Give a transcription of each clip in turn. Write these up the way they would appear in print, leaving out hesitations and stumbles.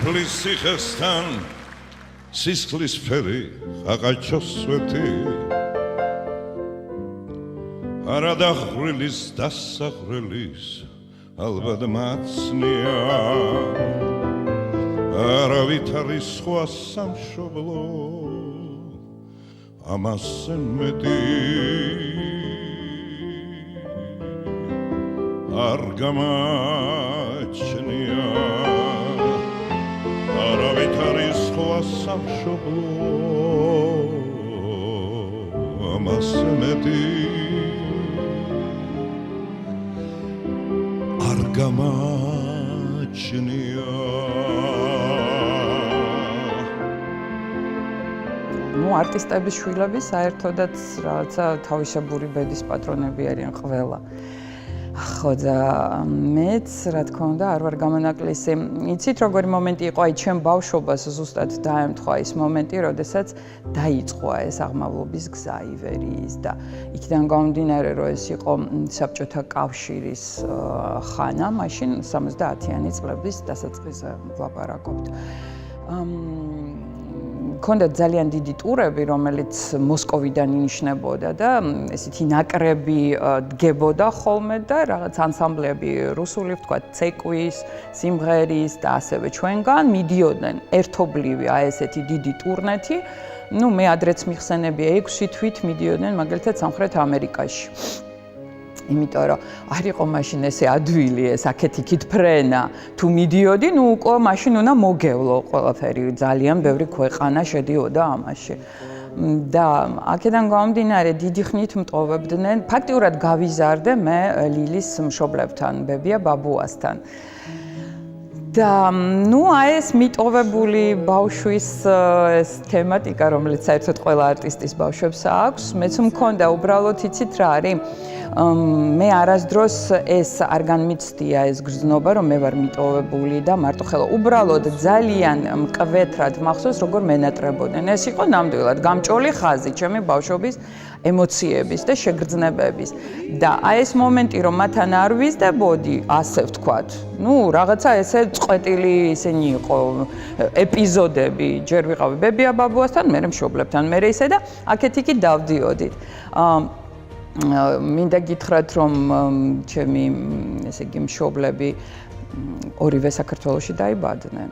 თბლის სიხესთან სისხლის ფერი ხაყაჩოს სვეთი არადახრილის დასახრილის ალბათ მაცნია არავით არის სხვა სამშობლო ამასე მეტი არ გამაჩნია არავით არის სხვა სამშობლო ამასე მეტი არ გამაჩნია არტისტების შვილები საერთოდაც რაღაცა თავისებური ბედის პატრონები არიან ყველა. ხო და მეც რა თქმა უნდა არ ვარ გამონაკლისი. იცით როგორი მომენტი იყო აი ჩემ ბავშვობას ზუსტად დაემთხვა ის მომენტი, როდესაც დაიწყო ეს აღმავლობის გზა ივერიის და იქიდან გამომდინარე რომ ეს იყო საბჭოთა კავშირის ხანა, მაშინ 70-იანი წლების დასაწყისზე ვლაპარაკობთ. მქონდა ძალიან დიდი ტურები, რომელიც მოსკოვიდან ინიშნებოდა და ესეთი ნაკრები დგებოდა ხოლმე და რაღაც ანსამბლები რუსული, ვთქვათ, ცეკვის, სიმღერის და ასევე ჩვენგან მიდიოდნენ ერთობლივი აი ესეთი დიდი ტურნეთი. მე ადრეც მიხსენები 6 თვით მიდიოდნენ მაგალითად სამხრეთ ამერიკაში. იმიტომ რომ არ იყო მაშინ ესე ადვილი ეს აქეთ-იქით ფრენა თუ მიდიოდი უკვე მაშინ უნდა მოგევლო ყველაფერი ძალიან ბევრი ქვეყანა შედიოდა ამაში და აქედან გამომდინარე დიდი ხნით მტოვებდნენ ფაქტიურად გავიზარდე მე ლილის მშობლებთან ბებია ბაბუასთან და აი ეს მიტოვებული ბავშვის ეს თემატიკა რომელიც საერთოდ ყველა არტისტის ბავშვებს აქვს მეც მქონდა უბრალოდ იცით რა არის მე არასდროს ეს არ განმიცდია ეს გრძნობა რომ მე ვარ მიტოვებული და მარტო ხელა უბრალოდ ძალიან მკვეთრად მახსოვს როგორ მენატრებოდნენ ეს იყო ნამდვილად გამჭოლი ხაზი ჩემი ბავშვობის ემოციების და შეგრძნებების და აი ეს მომენტი რომ მათთან არ ვიზდებოდი ასე ვთქვათ რაღაცა ესე წყვეტილი ისინი იყო ეპიზოდები ჯერ ვიყავი ბებია ბაბუასთან მე მშობლებთან მე ისე და აქეთ-იქით დავდიოდით მინდა გითხრათ რომ ჩემი ესე იგი მშობლები ორივე საქართველოში დაიბადნენ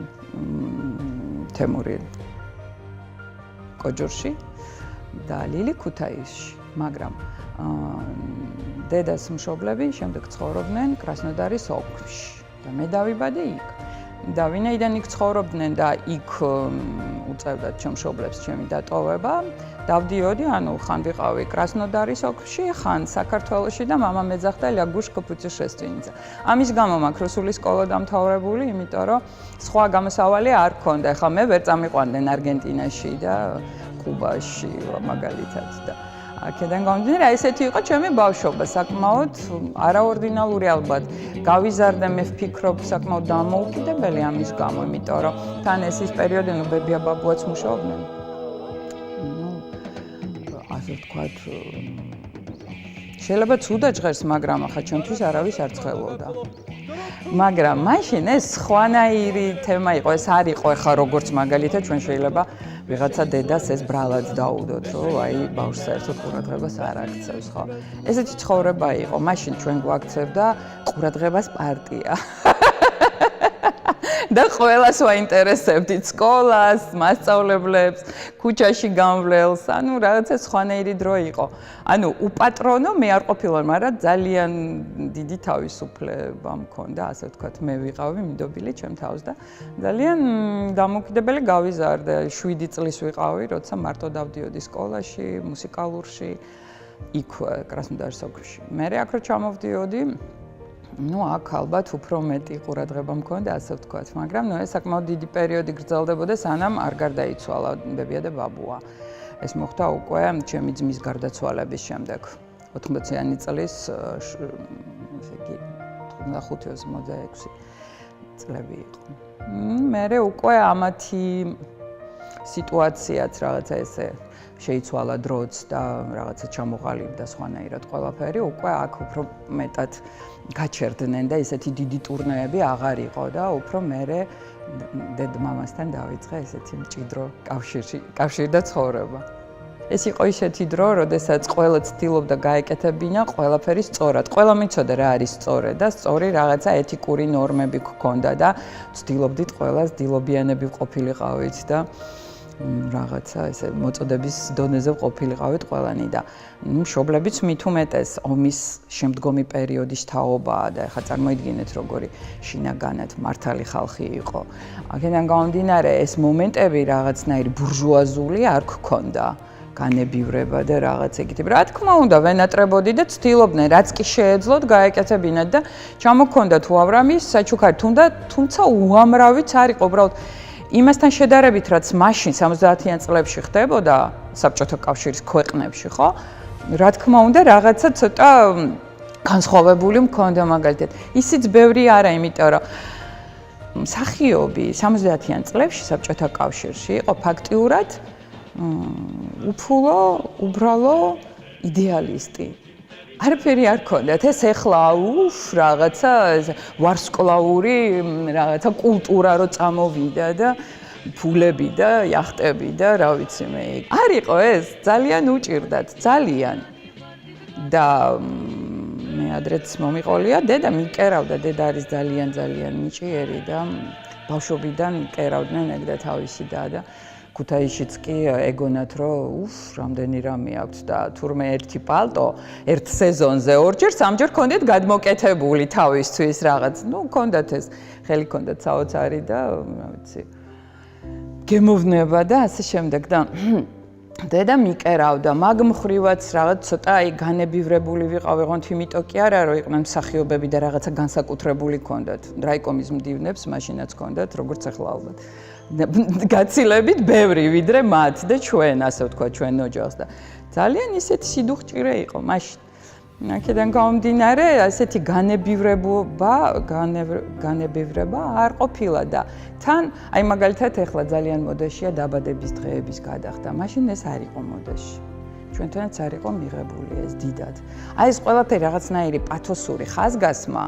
თემური კოჯორში და ლილი ქუთაისში მაგრამ დედას მშობლები შემდეგ ცხოვრობდნენ კრასნოდარის ოლქში და მე დავიბადე იქ და ვინაიდან იქ ცხოვრობდნენ და იქ უწევდათ ჩემ მშობლებს ჩემი დატოვება დავდიოდი ხან ვიყავი კრასნოდარის ოლქში ხან საქართველოში და მამა მეძახდა ლიაგუშკო პუცეშესტვინიცა ამის გამო მაქვს რუსული სკოლა დამთავრებული იმიტომ რომ სხვა გამოსავალი არ ქონდა ეხლა მე ვერ წამიყვანდნენ არგენტინაში და კუბაში მაგალითად და აქედან გამომდინარე ესეთი იყო ჩემი ბავშვობა საკმაოდ არაორდინალური ალბათ გავიზარდე მე ვფიქრობ საკმაოდ დამოუკიდებელი ამის გამო იმიტომ რომ თან ეს ის პერიოდი ბებია ბაბუაც მუშაობდნენ ასე ვთქვათ შეიძლება ცუდა ჟღერს მაგრამ ახლა ჩემთვის არავის არ ცხელოდა მაგრამ მაშინ ეს სხვანაირი თემა იყო ეს არ იყო ახლა როგორც მაგალითად ჩვენ შეიძლება ვიღაცა დედას ეს ბრალად დაუდოთ რომ აი ბავშვს საერთოდ ყურადღებას არ აქცევს ხო ესეთი ცხოვრება იყო მაშინ ჩვენ გვაქცევდა ყურადღებას პარტია და ყველას ვაინტერესებდით სკოლას, მასწავლებლებს, ქუჩაში გამვლელს, რაღაცა სხვანაირი დრო იყო. უპატრონო მე არ ყოფილვარ, მაგრამ ძალიან დიდი თავისუფლება მქონდა, ასე ვთქვათ, მე ვიყავი მიდობილი ჩემ თავს და ძალიან დამოუკიდებელი გავიზარდე. 7 წლის ვიყავი, როცა მარტო დავდიოდი სკოლაში, მუსიკალურში, იქ კრასნოდარის ოლქში. მე აქ რო ჩამოვდიოდი აქ ალბათ უფრო მეტი ყურადღება მქონდა, ასე ვთქვათ, მაგრამ ეს საკმაოდ დიდი პერიოდი გრძელდებოდა, სანამ არ გარდაიცვალა ბებია და ბაბუა. ეს მოხდა უკვე ჩემი ძმის გარდაცვალების შემდეგ. 80-იანი წლის, ესე იგი, 95-26 წლები იყო. მე უკვე ამათი სიტუაციაც რაღაცა ესე შეიცვალა დროც და რაღაცა ჩამოყალიბდა სხვანაირად ყველაფერი, უკვე აქ უფრო მეტად გაჩერდნენ და ესეთი დიდი ტურნეები აღარ იყო და უფრო მერე დედ-მამასთან დაიწყე ესეთი მჭიდრო კავშირი და ცხოვრება. ეს იყო ისეთი დრო, როდესაც ყველა ცდილობდა გაეკეთებინა ყველაფერი სწორად. ყველა მიცოდა რა არის სწორი და სწორი რაღაცა ეთიკური ნორმები გქონდა და ცდილობდით ყველას დილობიანები ყოფილიყავით და რაღაცა ესე მოწოდების დონეზე ყოფილიყავით ყველანი და მშობლებიც მით უმეტეს ომის შემდგომი პერიოდის თაობაა და ეხლა წარმოიდგინეთ როგორი შინაგანად მართალი ხალხი იყო. აქედან გამომდინარე ეს მომენტები რაღაცნაირი ბურჟუაზული არ გქონდა. განებივრება და რაღაც ეგეთი. რა თქმა უნდა, ვენატრებოდი და ცდილობდნენ, რაც კი შეეძლოთ გაეკეთებინათ და ჩამოქონდათ უამრავი საჩუქარი, თუმცა უამრავიც არ იყო, უბრალოდ იმასთან შედარებით, რაც მაშინ 70-იან წლებში ხდებოდა საბჭოთა კავშირის ქვეყნებში, ხო? რა თქმა უნდა, რაღაცა ცოტა განსხვავებული მქონდა მაგალითად. ისიც ბევრი არა, იმიტომ რომ მსახიობი 70-იან წლებში საბჭოთა კავშირში იყო ფაქტიურად უფულო, უბრალო იდეალისტი. არაფერი არ ქონდათ, ეს ეხლა რაღაცა ვარსკვლავური რაღაცა კულტურა რო წამოვიდა და ფულები და იახტები და რა ვიცი მე. არ იყო ეს, ძალიან უჭირდათ, ძალიან. და მე ადრეც მომიყოლია, დედა მიკერავდა, დედა არის ძალიან ნიჭიერი და ბავშვობიდან მკერავდნენ ეგ და თავისი და ქუთაისშიც კი ეგონათ რომ რამდენი რამე აქვს და თურმე ერთი პალტო ერთ სეზონზე ორჯერ სამჯერ ქონდეთ გადმოკეთებული თავისთვის რაღაც ქონდათ ეს ხელი ქონდათ საოცარი და რა ვიცი გემოვნება და ასე შემდეგ და დედა მიკერავდა მაგ მხრივაც რაღაც ცოტა განებივრებული ვიყავ იმიტომ კი არა რომ იყვნენ მსახიობები და რაღაცა განსაკუთრებული ქონდათ დრაიკომის მდივნებს მაშინაც ქონდათ როგორც ახლა ალბათ გაცილებით ბევრი ვიდრე მათ და ჩვენ ასე ვთქვა ჩვენ ოჯახს და ძალიან ისეთი სიდუხჭირე იყო მაშინ აქედან გამომდინარე ასეთი განებივრება არ ყოფილა და თან აი მაგალითად ეხლა ძალიან მოდაშია დაბადების დღეების გადახდა მაშინ ეს არ იყო მოდაში ჩვენთანაც არ იყო მიღებული ეს დიდად აი ეს ყველაფერი რაღაცნაირი პათოსური ხაზგასმა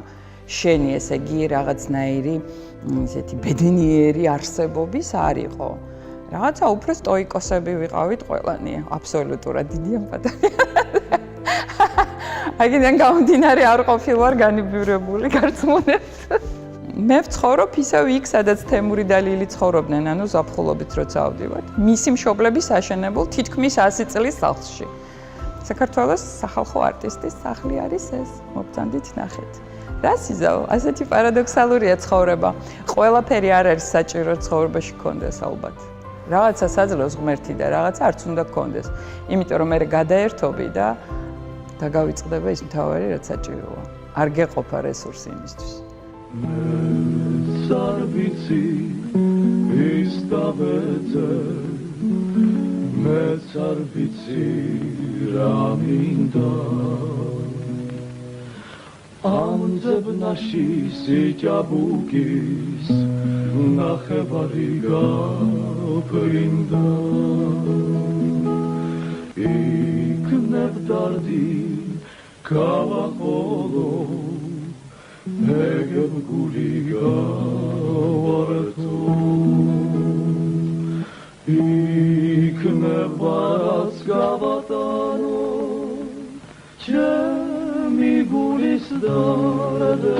შენი ესე იგი რაღაცნაირი ისეთი ბედნიერი არსებობის არ იყო. რაღაცა უფრო სტოიკოსები ვიყავით ყველანი, აბსოლუტურად დიდი ან პატარა. აქედან გამომდინარე არ ყოფილვარ განებივრებული გარწმუნებით. მე ვცხოვრობ ისევ იქ, სადაც თემური და ლილი ცხოვრობდნენ, ანუ ზაფხულობით როცა ავდივართ. მისი მშობლების აშენებულ თითქმის 100 წლის სახლში. საქართველოს სახალხო არტისტის სახლი არის ეს, მოგწანდით ნახეთ. რა სიზავ, ასეთი პარადოქსალურია ცხოვრება. ყველაფერი არ არის საჭირო ცხოვრებაში კონდეს ალბათ. რაღაცა საძლევს ღმერთი და რაღაცა არც უნდა კონდეს. იმიტომ რომ მე გადაერთობი და დაგავიწყდება ის მთავარი რაც საჭიროა. არ გეყოფა რესურსი იმისთვის. არ ვიცი ის დავეძე მეც არ ვიცი რა მინდა ამ ძებნაში სიჭაბუკის ნახევარი გაფრინდა იქნებ დარდი გავაყოლო ეგებ გული გავარდო იქნებ რაც გავატანო ჩემი გულის დარდები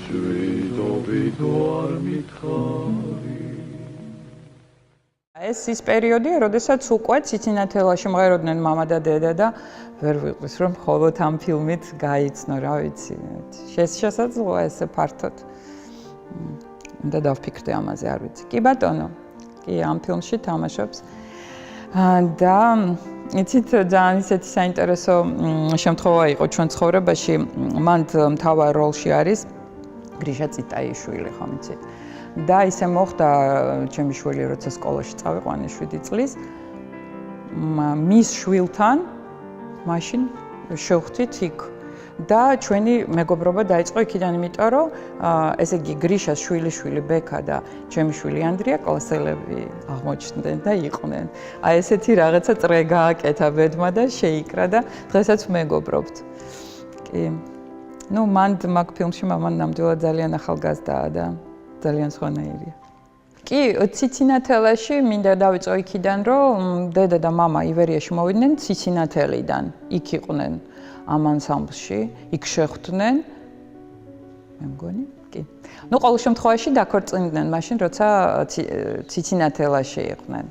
შვიდობით არ მითხარი ეს ის პერიოდია, როდესაც უკვე ციცინათელაში მღეროდნენ მამა და დედა და ვერ ვიყვის რომ მხოლოდ ამ ფილმით გაიცნო, რა ვიცი. შესაძლოა ესე ფართოდ. უნდა დავფიქრდე ამაზე, არ ვიცი. კი ბატონო. კი, ამ ფილმში თამაშობს. და იცით ძალიან ისეთი საინტერესო შემთხვევა იყო ჩვენ ცხოვრებაში. მან მთავარ როლში არის გრიშა წიტაიშვილი, ხომ იცით? და ისე მოხდა ჩემი შვილი როცა სკოლაში წავიყვანე 7 წლის მის შვილთან მაშინ შევხვდით იქ და ჩვენი მეგობრობა დაიწყო იქიდან, იმიტომ რომ ესე იგი გრიშას შვილიშვილი ბექა და ჩემი შვილი ანდრია კლასელები აღმოჩნდნენ და იყვნენ. აი ესეთი რაღაცა წრე გააკეთა ბედმა და შეიკრა და დღესაც მეგობრობთ. კი. ნუ მან მაგ ფილმში მამან ნამდვილად ძალიან ახალგაზრდაა და ძალიან სხვანაირია. კი, ციცინათელაში მინდა დავიწყო იქიდან, რომ დედა და მამა ივერიაში მოვიდნენ ციცინათელიდან. იქ იყვნენ ამ ანსამბლში, იქ შეხვდნენ. მე მგონი, კი. ნუ ყოველ შემთხვევაში დაქორწინდნენ მაშინ, როცა ციცინათელაში იყვნენ.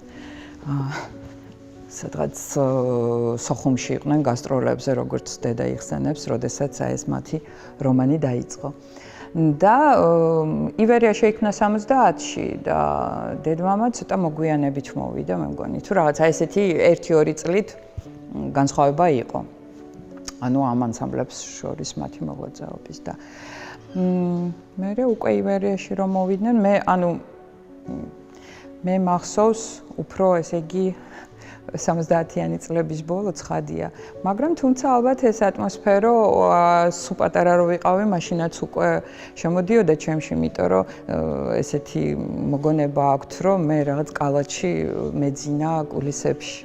სადღაც სოხუმში იყვნენ გასტროლებზე, როგორც დედა იხსენებს, როდესაც ეს მათი რომანი დაიწყო. და ივერია შეიქმნა 70-ში და დედმამა ცოტა მოგვიანებით მოვიდა, მე მგონი, თუ რაღაცა ესეთი 1-2 წლით განსხვავება იყო. ანუ ამ ანსამბლებს შორის მათი მოღვაწეობის და მე უკვე ივერიაში რომ მოვიდნენ, მე მახსოვს უფრო ესე იგი 70-იანი წლების ბოლო ცხადია, მაგრამ თუმცა ალბათ ეს ატმოსფერო სულ პატარა რო ვიყავი, მაშინაც უკვე შემოდიოდა ჩემში, იმიტომ რომ ესეთი მოგონება აქვთ, რომ მე რაღაც კალათში მეძინა კულისებში.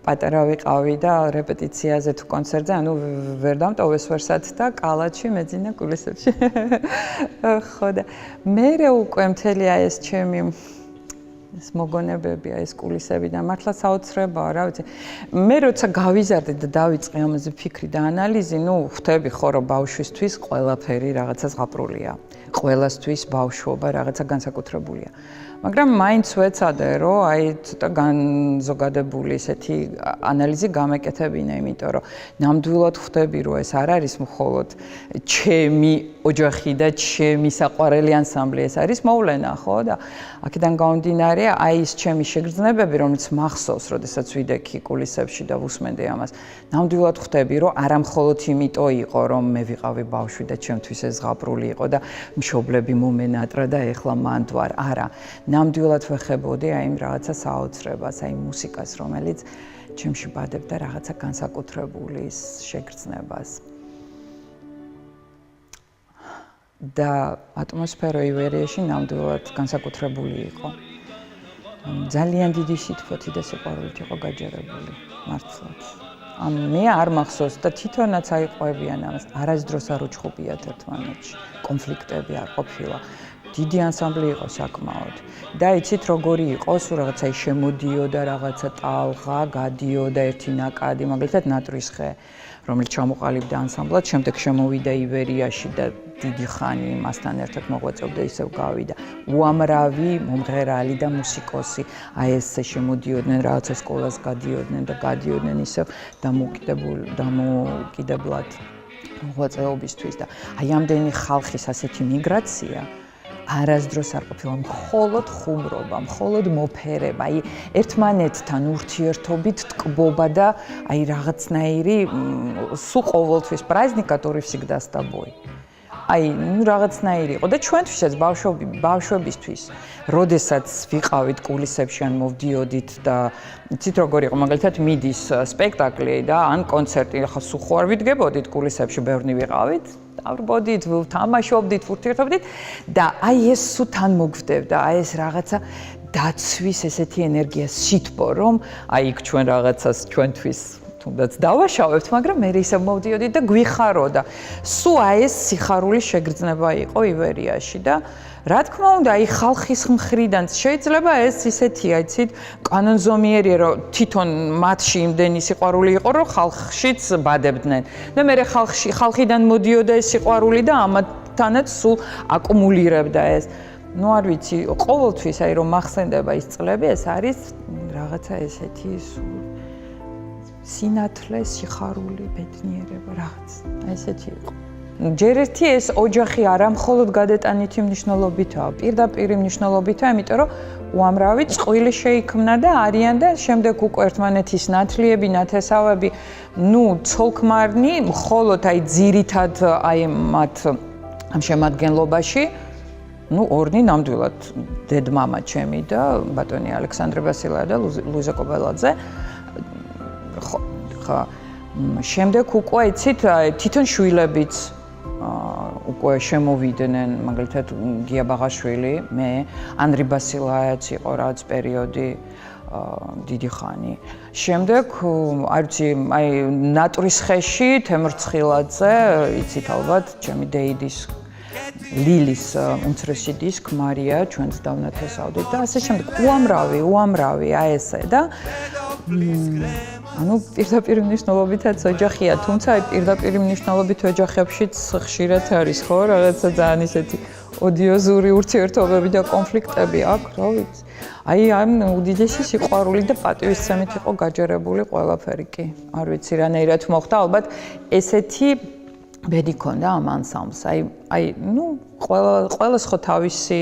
პატარა ვიყავი და რეპეტიციაზე თუ კონცერტზე, ანუ ვერ დამტოვეს ვერსად და კალათში მეძინა კულისებში. ხო და მე უკვე მთელი ეს ჩემი ეს მოგონებებია, ეს კულისები და მართლა საოცრებაა, რა ვიცი. მე როცა გავიზარდე და დავიწყე ამაზე ფიქრი და ანალიზი, ხვდები ხო რომ ბავშვისთვის ყველაფერი რაღაცა ზღაპრულია. ყველასთვის ბავშვობა რაღაცა განსაკუთრებულია. მაგრამ მაინც ვეცადე, რომ აი ცოტა განზოგადებული ესეთი ანალიზი გამეკეთებინა, იმიტომ რომ ნამდვილად ხვდები, რომ ეს არ არის მხოლოდ ჩემი ოჯახი და ჩემი საყვარელი ანსამბლი, ეს არის მოვლენა, ხო და აქედან გამომდინარე, აი ეს ჩემი შეგრძნებები, რომელიც მახსოვს, როდესაც ვიდექი კულისებში და ვუსმენდი ამას, ნამდვილად ხვდები, რომ არა მხოლოდ იმიტომ იყო, რომ მე ვიყავი ბავშვი და ჩემთვის ეს ზღაპრული იყო და მშობლები მომენატრა და ეხლა მანდ ვარ, არა. ნამდვილად ვეხებოდი აი იმ რაღაცა საოცრებას, აი მუსიკას, რომელიც ჩემში ბადებდა რაღაცა განსაკუთრებული შეგრძნებას. და ატმოსფერო ივერიაში ნამდვილად განსაკუთრებული იყო. ძალიან დიდი სითბოთი და სიყვარულით იყო გაჯერებული, მართლაც. მე არ მახსოვს და თვითონაც აიყვებიან ამას, არასდროს არ უჩხუბიათ ერთმანეთში, კონფლიქტები არ ყოფილა. დიდი ანსამბლი იყო საკმაოდ. და იცით როგორი იყო, სულ რაღაცა შემოდიოდა, რაღაცა ტალღა, გადიოდა ერთი ნაკადი, მაგალითად ნატრისხე, რომელიც ჩამოყალიბდა ანსამბლად, შემდეგ შემოვიდა ივერიაში და დიდი ხანი მასთან ერთად მოღვაწეობდა, ისევ გავიდა. უამრავი მომღერალი და მუსიკოსი აი ესე შემოდიოდნენ, რაღაცა სკოლას გადიოდნენ და გადიოდნენ ისევ დამოუკიდებლად მოღვაწეობისთვის და აი ამდენი ხალხის ასეთი მიგრაცია არასდროს არ ყოფილა, მხოლოდ ხუმრობა, მხოლოდ მოფერება, აი ერთმანეთთან ურთიერთობით ტკბობა და აი რაღაცნაირი სულ ყოველთვის праздника, который всегда с тобой. აი, რაღაცნაირი იყო და ჩვენთვისაც ბავშვებისთვის, როდესაც ვიყავით კულისებში ან მოვდიოდით და იცით როგორ იყო, მაგალითად მიდის სპექტაკლი და ან კონცერტი, ახლა სულ ხო არ ვიდგებოდით კულისებში, ბევრნი ვიყავით, დავრბოდით, თამაშობდით, ურთიერთობდით და აი ეს სულ თან მოგხვდებდა, აი ეს რაღაცა დაცვის ესეთი ენერგია, სითბო, რომ აი იქ ჩვენ რაღაცას ჩვენთვის თუნდაც დავაშავებთ, მაგრამ მე ისევ მოვდიოდით და გვიხარო და სულ აი ეს სიხარული შეგრძნება იყო ივერიაში და რა თქმა უნდა, აი ხალხის მხრიდან შეიძლება ეს ისეთია, იცით, კანონზომიერია, რომ თვითონ მათში იმდენი სიყვარული იყო, რომ ხალხშიც ბადებდნენ. და მე ხალხიდან მოდიოდა ეს სიყვარული და ამათთანაც სულ აკუმულირებდა ეს. ნუ არ ვიცი, ყოველთვის აი რომ მახსენდება ის წლები, ეს არის რაღაცა ესეთი სინათლე, სიხარული, ბედნიერება, რაღაც. ესეთი იყო. ჯერ ერთი ეს ოჯახი არა მხოლოდ გადატანითი მნიშვნელობითაა, პირდაპირ მნიშვნელობითაა, იმიტომ რომ უამრავი წყვილი შეიქმნა და არიან და შემდეგ უკვე ერთმანეთის ნათლიები, ნათესავები, ცოლ-ქმარნი, მხოლოდ აი ძირითად აი მათ ამ შემადგენლობაში ორნი ნამდვილად დედმამა ჩემი და ბატონი ალექსანდრე ბასილაია და ლუიზა კობელაძე. ხო, შემდეგ უკვე იცით, თვითონ შვილებიც უკვე შემოვიდნენ, მაგალითად გია ბაღაშვილი, მე, ანდრი ბასილაიაც იყო რაღაც პერიოდი დიდი ხანი. შემდეგ, არ ვიცი, აი ნატურის ხეში, თემურ ცხილაძე, იცით ალბათ, ჩემი დეიდის ლილის უმცროსი დის ქმარია, ჩვენც დავნათესავდით და ასე შემდეგ. უამრავი აი ესე და ანუ პირდაპირ მნიშვნელობითაც ოჯახია, თუმცა აი პირდაპირ მნიშვნელობით ოჯახებშიც ხშირად არის ხო, რაღაცა ძალიან ისეთი ოდიოზური ურთიერთობები და კონფლიქტები აქვს, რა ვიცი. აი ამ უდიდესი სიყვარული და პატივისცემით იყო გაჯერებული ყველაფერი კი. არ ვიცი რანაირად მოხდა, ალბათ ესეთი ბედი ქონდა ამ ანსამბლს. აი, ყველას ხო თავისი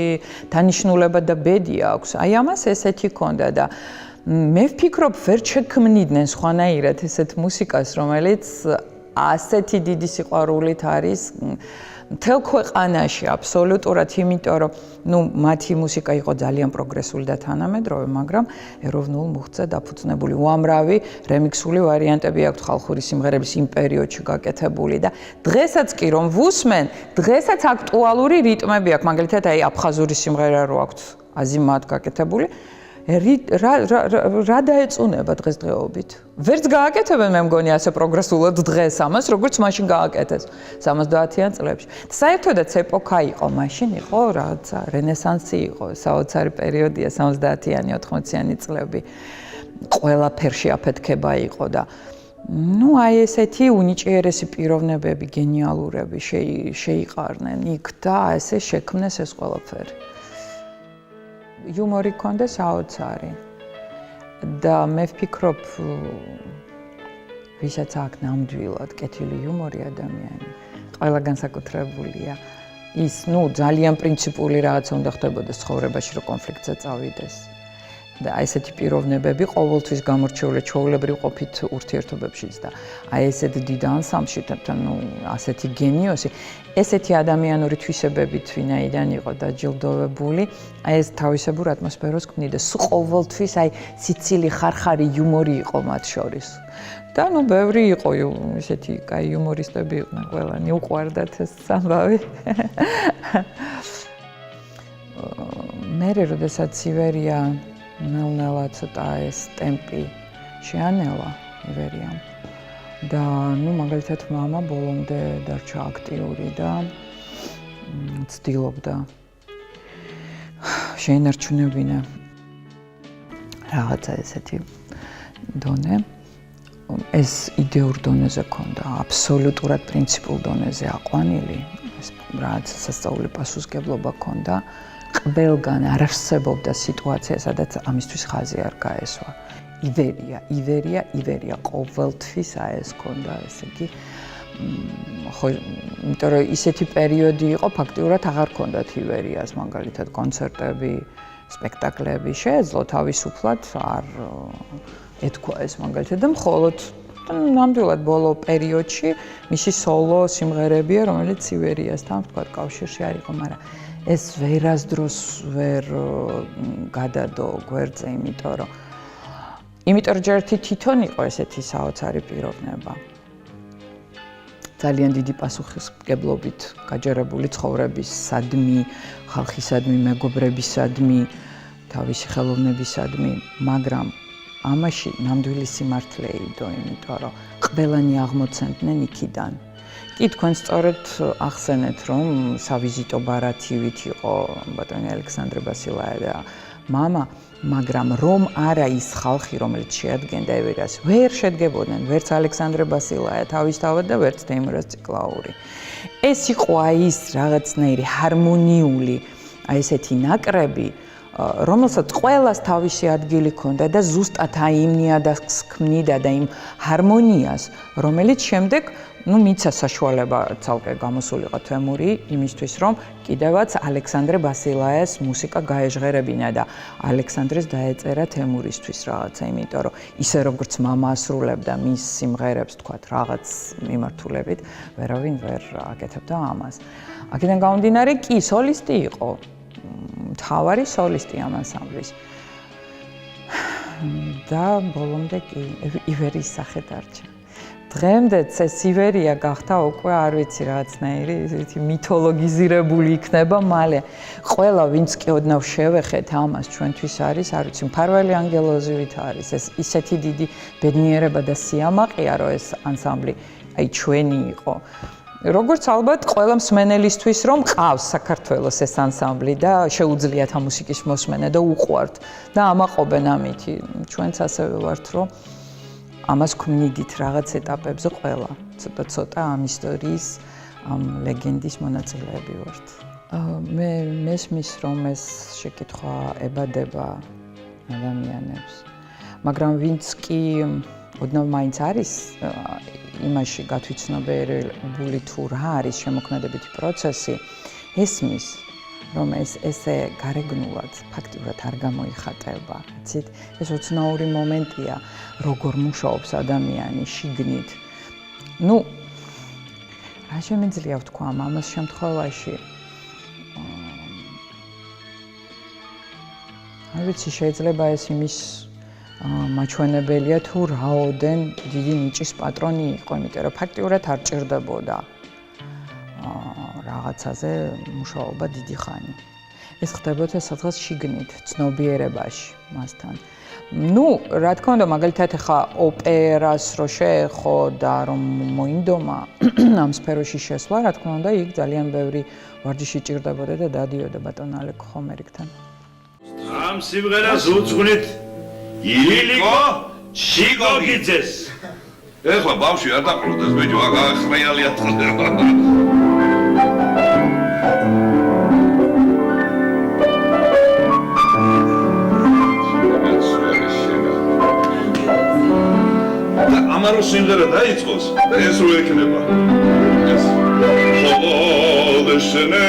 დანიშნულება და ბედი აქვს. აი ამას ესეთი ქონდა და მე ვფიქრობ, ვერ შექმნიდნენ სხვანაირად ესეთ მუსიკას, რომელიც ასეთი დიდი სიყვარულით არის მთელ ქვეყანაში აბსოლუტურად, იმიტომ რომ მათი მუსიკა იყო ძალიან პროგრესული და თანამედროვე, მაგრამ ეროვნულ მუხტზე დაფუძნებული. უამრავი რემიქსული ვარიანტები აქვს ხალხური სიმღერების იმ პერიოდში გაკეთებული და დღესაც კი რომ ვუსმენ, დღესაც აქტუალური რიტმები აქვს, მაგალითად აი აფხაზური სიმღერა რო აქვს აზიმად გაკეთებული. რა დაეწუნება დღესდღეობით? ვერც გააკეთებენ მე მგონი ასე პროგრესულად დღეს ამას, როგორც მაშინ გააკეთეს 70-იან წლებში. საერთოდაც ეპოქა იყო, მაშინ იყო რაღაცა რენესანსი იყო, საოცარი პერიოდია 70-იანი, 80-იანი წლები. ყველაფერში აფეთქება იყო და აი ესეთი უნიჭიერესი პიროვნებები, გენიალურები შეიყარნენ იქ და ესე შექმნეს ეს ყველაფერი. იუმორი ქონდა საოცარი და მე ვფიქრობ ვისაც აქვს ნამდვილად კეთილი იუმორი ადამიანი ყველა განსაკუთრებულია ის ძალიან პრინციპული რაღაცა უნდა ხდებოდეს ცხოვრებაში რომ კონფლიქტზე წავიდეს და ესეთი პიროვნებები ყოველთვის გამორჩეულია ჩვეულებრივ ყოფით ურთიერთობებშიც და აი ესეთ დიდ ანსამბლში ასეთი გენიოსი ესეთი ადამიანური თვისებებით ვინაიდან იყო დაჯილდოვებული აი ეს თავისებურ ატმოსფეროს ქმნიდა ყოველთვის აი სიცილი ხარხარი იუმორი იყო მათ შორის და ბევრი იყო ესეთი კაი იუმორისტები იყვნენ ყველანი უყვარდათ ეს ამბავი მე როდესაც ივერია ნელ-ნელა ცოტა ეს ტემპი შეანელა ივერიამ და მაგალითად მამა ბოლომდე დარჩა აქტიური და ცდილობდა შეენარჩუნებინა რაღაცა ესეთი დონე ეს იდეურ დონეზე ქონდა აბსოლუტურად პრინციპულ დონეზე აყვანილი ეს რაღაც სასწაული პასუხისგებლობა ქონდა ყველგან არ არსებობდა სიტუაცია სადაც ამისთვის ხაზი არ გაესვა ივერია ყოველთვის ეს ქონდა ესე იგი ხო იმიტომ რომ ისეთი პერიოდი იყო ფაქტიურად აღარ ქონდათ ივერიას მაგალითად კონცერტები სპექტაკლები შეეძლო თავისუფლად არ ეთქვა ეს მაგალითად და მხოლოდ ნამდვილად ბოლო პერიოდში მისი სოლო სიმღერებია რომელიც ივერიასთან თქვა კავშირში არ იყო მაგრამ ეს ვერასდროს ვერ გადადო გვერდზე იმიტომ რომ ჯერთი თვითონ იყო ესეთი საოცარი პიროვნება ძალიან დიდი პასუხისმგებლობით გაჯერებული ცხოვრებისადმი ხალხისადმი მეგობრებისადმი თავისი ხელოვნებისადმი მაგრამ ამაში ნამდვილი სიმართლე იდო იმიტომ რომ ყველანი აღმოცენდნენ იქიდან კი თქვენ სწორედ ახსენეთ რომ სავიზიტო ბარათივით იყო ბატონი ალექსანდრე ბასილაია და მამა მაგრამ რომ არა ის ხალხი რომელიც შეადგენდა ევერიას ვერ შედგებოდნენ ვერც ალექსანდრე ბასილაია თავისთავად და ვერც თეიმურაზ ციკლაური ეს იყო აი ის რაღაცნაირი ჰარმონიული აი ესეთი ნაკრები რომელსაც ყველას თავისი ადგილი ჰქონდა და ზუსტად აი იმ ნიადაგს ქმნიდა და იმ ჰარმონიას რომელიც შემდეგ მიცა საშუალება ცალკე გამოსულიყო თემური იმისთვის რომ კიდევაც ალექსანდრე ბასილაიას მუსიკა გაეჟღერებინა და ალექსანდრეს დაეწერა თემურისთვის რაღაცა იმიტომ რომ ისე როგორც მამა ასრულებდა მის სიმღერებს თქვათ რაღაც მიმართულებით ვერავინ ვერ აკეთებდა ამას აქედან გამომდინარე კი სოლისტი იყო მთავარი სოლისტი ამ ანსამბლის და ბოლომდე კი ივერიის სახე დარჩა დღემდეც ეს ივერია გახდა უკვე არ ვიცი რაღაცნაირი ისეთი მითოლოგიზირებული იქნება მალე. ყველა ვინც კი ოდნავ შევეხეთ ამას ჩვენთვის არის, არ ვიცი, მფარველი ანგელოზივით არის. ეს ისეთი დიდი ბედნიერება და სიამაყეა, რომ ეს ანსამბლი აი ჩვენი იყო. როგორც ალბათ ყველა მსმენელისთვის რომ ყავს საქართველოს ეს ანსამბლი და შეუძლიათ ამ მუსიკის მოსმენა და უყვართ და ამაყობენ ამითი. ჩვენც ასევე ვართ რომ ამას გვნიდით რაღაც ეტაპებზე ყველა. ცოტა ამ ისტორიის, ამ ლეგენდის მონაწილეები ვართ. მე მესმის რომ ეს შეკითხვა ებადება ადამიანებს. მაგრამ ვინც კი ოდნავ მაინც არის იმაში გათვითცნობიერებული თუ რა არის შემოქმედებითი პროცესი, ესმის რომ ესე გარეგნულად ფაქტიურად არ გამოიხატება. იცით, ეს უცნაური მომენტია, როგორ მუშაობს ადამიანი შიგნით. რა შემიძლია ვთქვა ამას შემთხვევაში? არ ვიცი, შეიძლება ეს იმის მაჩვენებელია თუ რაოდენ დიდი ნიჭის პატრონი იყო, იმიტომ რომ ფაქტიურად არ ჭირდებოდა რაღაცაზე მუშაობა დიდი ხანი. ეს ხდებოდა სადღაც შიგნით, ცნობიერებაში მასთან. რა თქმა უნდა, მაგალითად ახლა ოპერას რო შეეხო და რომ მოინდომა ამ სფეროში შესვლა, რა თქმა უნდა, იქ ძალიან ბევრი ვარჯიში ჭირდებოდა და დადიოდა ბატონ ალეკ ხომერიკთან. ამ სიმღერას უძღვნით ილიკო შიგოგიძეს. ეხლა ბავშვი არ დაყროდეს ბიჭო, აღხმეალია თქმა. ამარო სიმღერა დაიწყოს და ეს რო ექნება. ეს ხოლოდესნე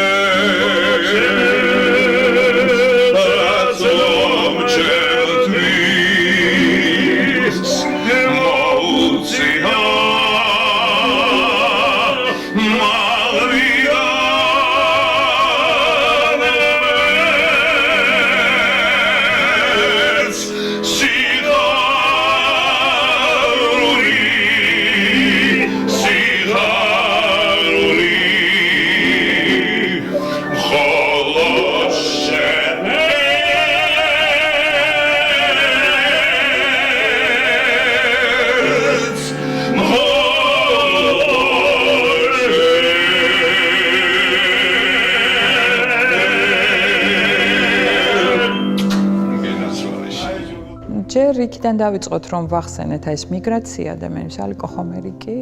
ჯერ იქიდან დავიწყოთ რომ ვახსენეთ ეს მიგრაცია და მე ალეკო ხომერიკი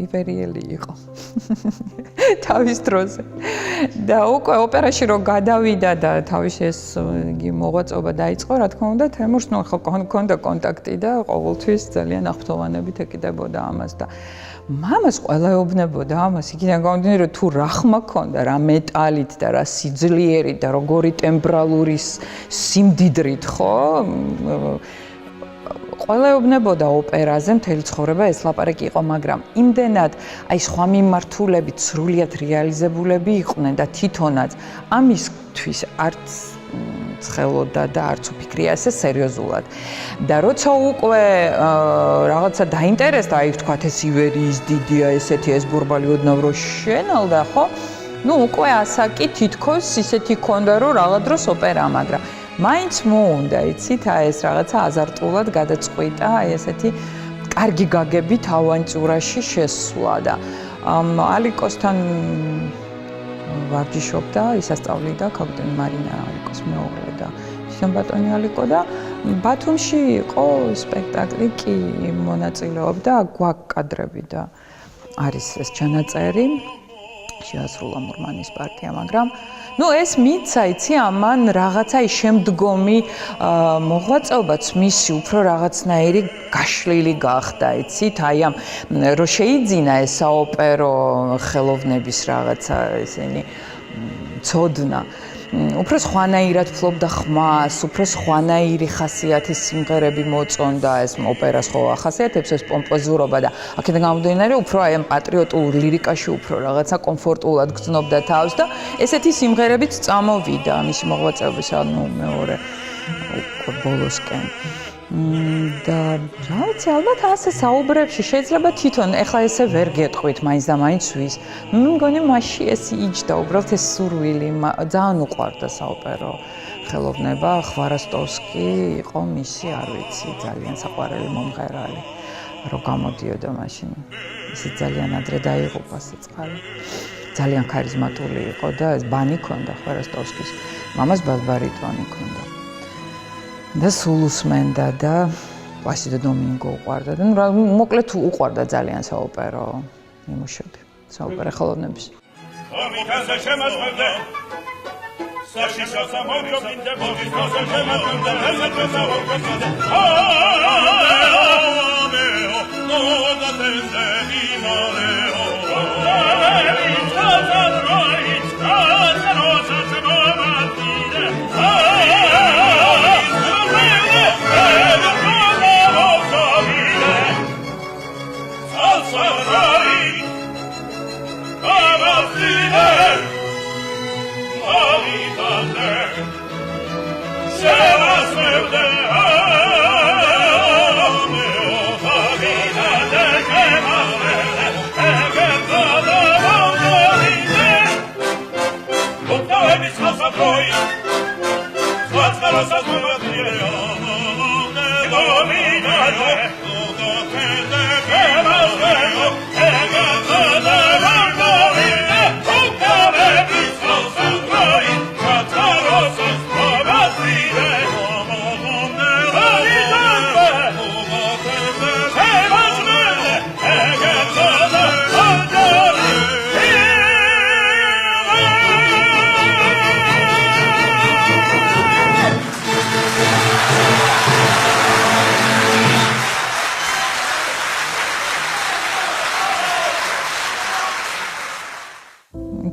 ივერიელი იყო თავის დროზე და უკვე ოპერაში რო გადავიდა და თავის ეს მოღვაწეობა დაიწყო რა თქმა უნდა თემურს ნუ ხო ჰქონდა კონტაქტი და ყოველთვის ძალიან აღფრთოვანებით ეკიდებოდა ამას და მამას ყველა ეუბნებოდა ამას იქიდან გამომდინარე თუ რა ხმა ქონდა რა მეტალით და რა სიძლიერით და როგორი ტემბრალური სიმდიდრით ხო ყველა ეუბნებოდა ოპერაზე მთელი ცხოვრება ეს ლაპარაკი იყო მაგრამ იმდენად აი სხვა მიმართულებით სრულიად რეალიზებულები იყვნენ და თვითონაც ამისთვის არც ცხელოდა და არც უფიქრია ესე სერიოზულად და როცა უკვე რაღაცა დაინტერესდა აი ვთქვათ ეს ივერიის დიდია ესეთი ეს ბურბალი ოდნავ რო შენალდა ხო ნუ უკვე ასაკი თითქოს ისეთი ქონდა რომ რაღა დროს ოპერა მაგრამ მაინც მოუნდა იცით აი ეს რაღაცა აზარტულად გადაწყვიტა აი ესეთი კარგი გაგებით ავანტიურაში შესვლა და ალიკოსთან ვარჯიშობდა ისასწავლიდა კაპიტანი მარინა ალიკოს მეუღლე და ისენ ბატონი ალიკო და ბათუმში იყო სპექტაკლი კი მონაწილეობდა გვაქვს კადრები და არის ეს ჩანაწერი შეასრულა მურმანის პარტია მაგრამ ну ეს მიცა იცი ამან რაღაცა შემდგომი მოღვაწეობაც მისი უფრო რაღაცნაირი გაშლილი გახდა იცით აი ამ რო შეიძინა ეს საოპერო ხელოვნების რაღაცა ესენი ცოდნა უფრო სხვანაირად ფლობდა ხმას, უფრო სხვანაირი ხასიათის სიმღერები მოწონდა ეს ოპერას ხო ახასიათებს ეს პომპოზურობა და აქედან გამომდინარე უფრო აი ამ პატრიოტულ ლირიკაში უფრო რაღაცა კომფორტულად გრძნობდა თავს და ესეთი სიმღერებიც წამოვიდა მისი მოღვაწეობის ანუ მეორე ბოლოსკენ და რა ვიცი, ალბათ ასე საუბრებში შეიძლება თვითონ ეხლა ესე ვერ გეტყვით მაინც და მაინც ვის. მე მგონი მასში ეს იჯდა, უბრალოდ ეს სურვილი, ძალიან უყვარდა საოპერო ხელოვნება, ხვარასტოვსკი იყო მისი, არ ვიცი, ძალიან საყვარელი მომღერალი. რო გამოდიოდა მაშინ, ისე ძალიან ადრე დაიღუპა სიწყალი. ძალიან ქარიზმატული იყო და ეს ბანი ქონდა ხვარასტოვსკის. მამას ბარიტონი ქონდა. და სულ უსმენდა და პლასიდო დომინგო უყვარდა და მოკლედ უყვარდა ძალიან საოპერო ნიმუშები, საოპერო ხელოვნების.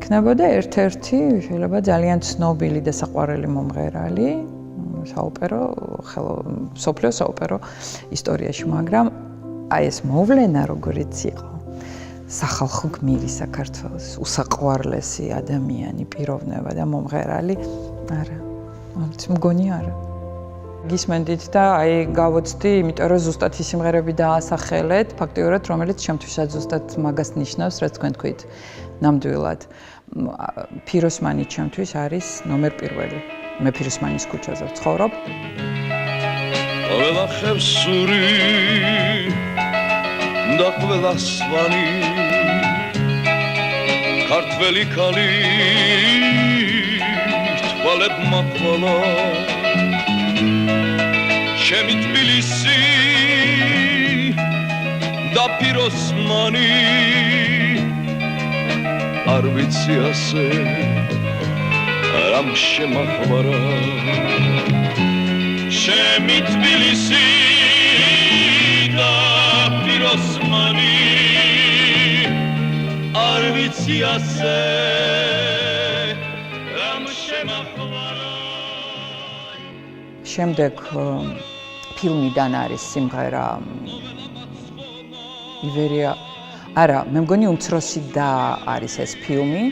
იქნებოდა ერთ-ერთი შეიძლება ძალიან ცნობილი და საყვარელი მომღერალი საოპერო სოფლიო საოპერო ისტორიაში, მაგრამ აი ეს მოვლენა როგორიც იყო სახალხო გმირი საქართველოს, უსაყვარლესი ადამიანი, პიროვნება და მომღერალი, არა, მგონი არა. გისმენდით და აი გავოცდი, იმიტომ რომ ზუსტად ის სიმღერები დაასახელეთ, ფაქტიურად რომელიც ჩემთვისაც ზუსტად მაგას ნიშნავს, რაც თქვენ თქვით ნამდვილად. ფიროსმანი ჩემთვის არის ნომერ პირველი. მე ფიროსმანის ქუჩაზე ვცხოვრობ. ყველა ხევსური და ყველა სვანი ქართველი ქალი თვალებმა ყოლა ჩემი თბილისი და ფიროსმანი არ ვიცი ასე რამ შემაყვარა ჩემი თბილისი და ფიროსმანი არ ვიცი ასე რამ შემაყვარა. შემდეგ ფილმიდან არის სიმღერა ივერია არა, მე მგონი უმცროსი და არის ეს ფილმი.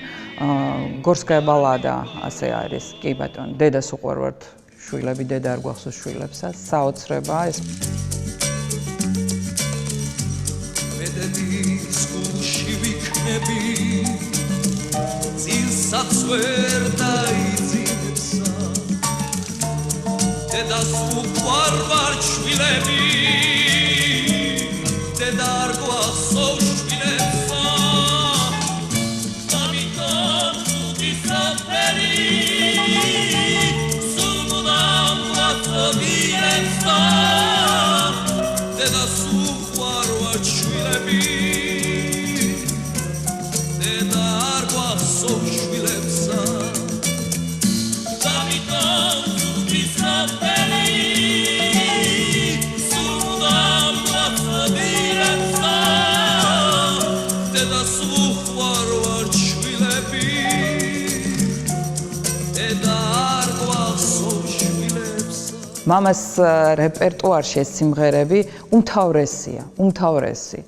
გორსკაია ბალადა ასე არის. კი ბატონო, დედას უყვარვართ შვილები, დედა არ გვახსოვს შვილებსაც. საოცრება ეს. მე დედის გულში ვიქნები, წილსაც ვერ დაიძინებსა. დედას უყვარვარ შვილები, დედა არ გვახსოვს შვილებსა. ამიტომ თუთი საფერი სულ მუდამ გვაწოდინებსა. დედას უყვარვარ შვილები, დედა არ გვახსოვს შვილებსა. ამიტომ თუთი საფერი სულ მუდამ გვაწოდინებსა. დედას უყვარვარ შვილები, დედა არ გვახსოვს შვილებსა. მამას რეპერტუარში ეს სიმღერები უმთავრესია, უმთავრესი.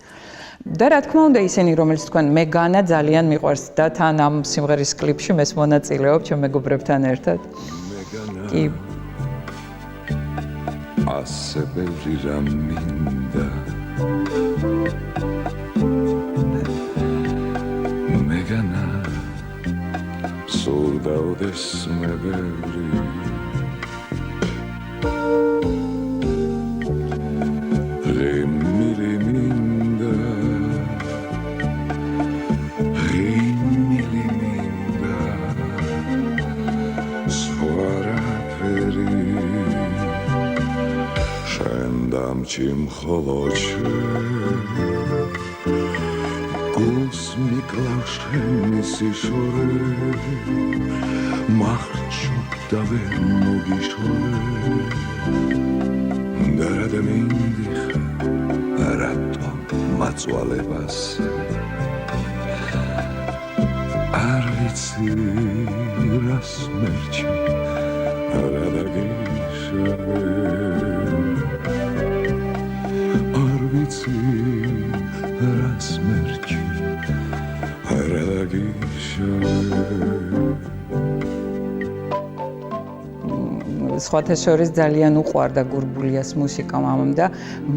და რა თქმა უნდა ისინი, რომელიც თქვენ მეგანა ძალიან მიყვარს და თან ამ სიმღერის კლიპში მეც მონაწილეობ ჩემ მეგობრებთან ერთად. კი. ასე ბევრი რამ მინდა მეგანა სულ დავდეს მე ბევრი Чимхолодше Гус миклашен сишоре Махчок даве ноги шоре Дарада миндих Рато мацуалебас Арвици расмерчи Рада гишаве Расмерчи, სხვათა შორის ძალიან უყვარდა გურბულიას მუსიკა მამამ და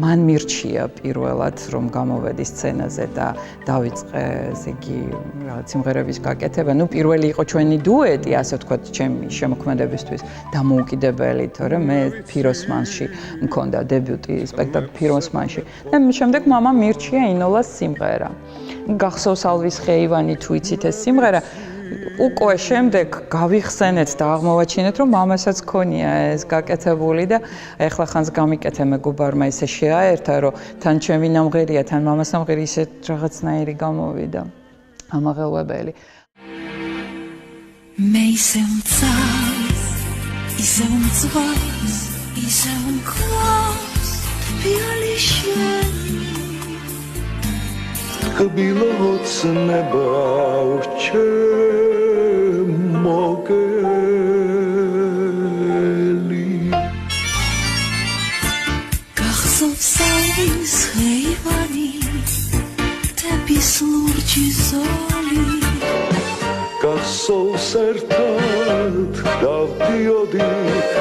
მან მირჩია პირველად რომ გამოვედი სცენაზე და დავიწყე ესე იგი რაღაც სიმღერების გაკეთება. ნუ პირველი იყო ჩვენი დუეტი, ასე ვთქვათ, ჩემი შემოქმედებისთვის დამოუკიდებელი, თორემ მე ფიროსმანში მქონდა დებიუტი სპექტაკლ ფიროსმანში და შემდეგ მამამ მირჩია ინოლას სიმღერა. გახსოვს ალვის ხეივანი თუ იცით ეს სიმღერა უკვე შემდეგ გავიხსენეთ და აღმოვაჩინეთ რომ მამასაც ქონია ეს გაკეთებული და ეხლა ხანს გამიკეთე მეგობარმა ისე შეაერთა რომ თან ჩემი ნამღერია თან მამას ნამღერი ისე რაღაცნაირი გამოვიდა ამაღელვებელი მე ისე მცავს ისე მცავს ისე მკლავს თბილი შენი Кабилоц неба mogeli Გახსოვს ალვის ხეივანი თების ლურჯი ზოლი გახსოვს ერთად დავდიოდით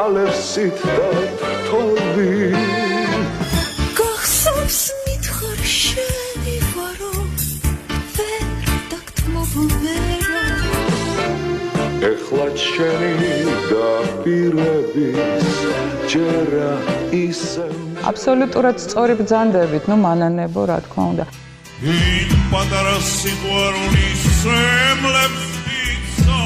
ალერსით და თოვი გახსოვს მითხარ შენი ვარო ვერ დაგთმობლერა ეხლა შენი დაპირების ჯერა ისე აბსოლუტურად სწორი ბრძანდებით, ნუ მანანებო, რა თქმა უნდა. იმ პატარა სიყვარულის სემლებს იცო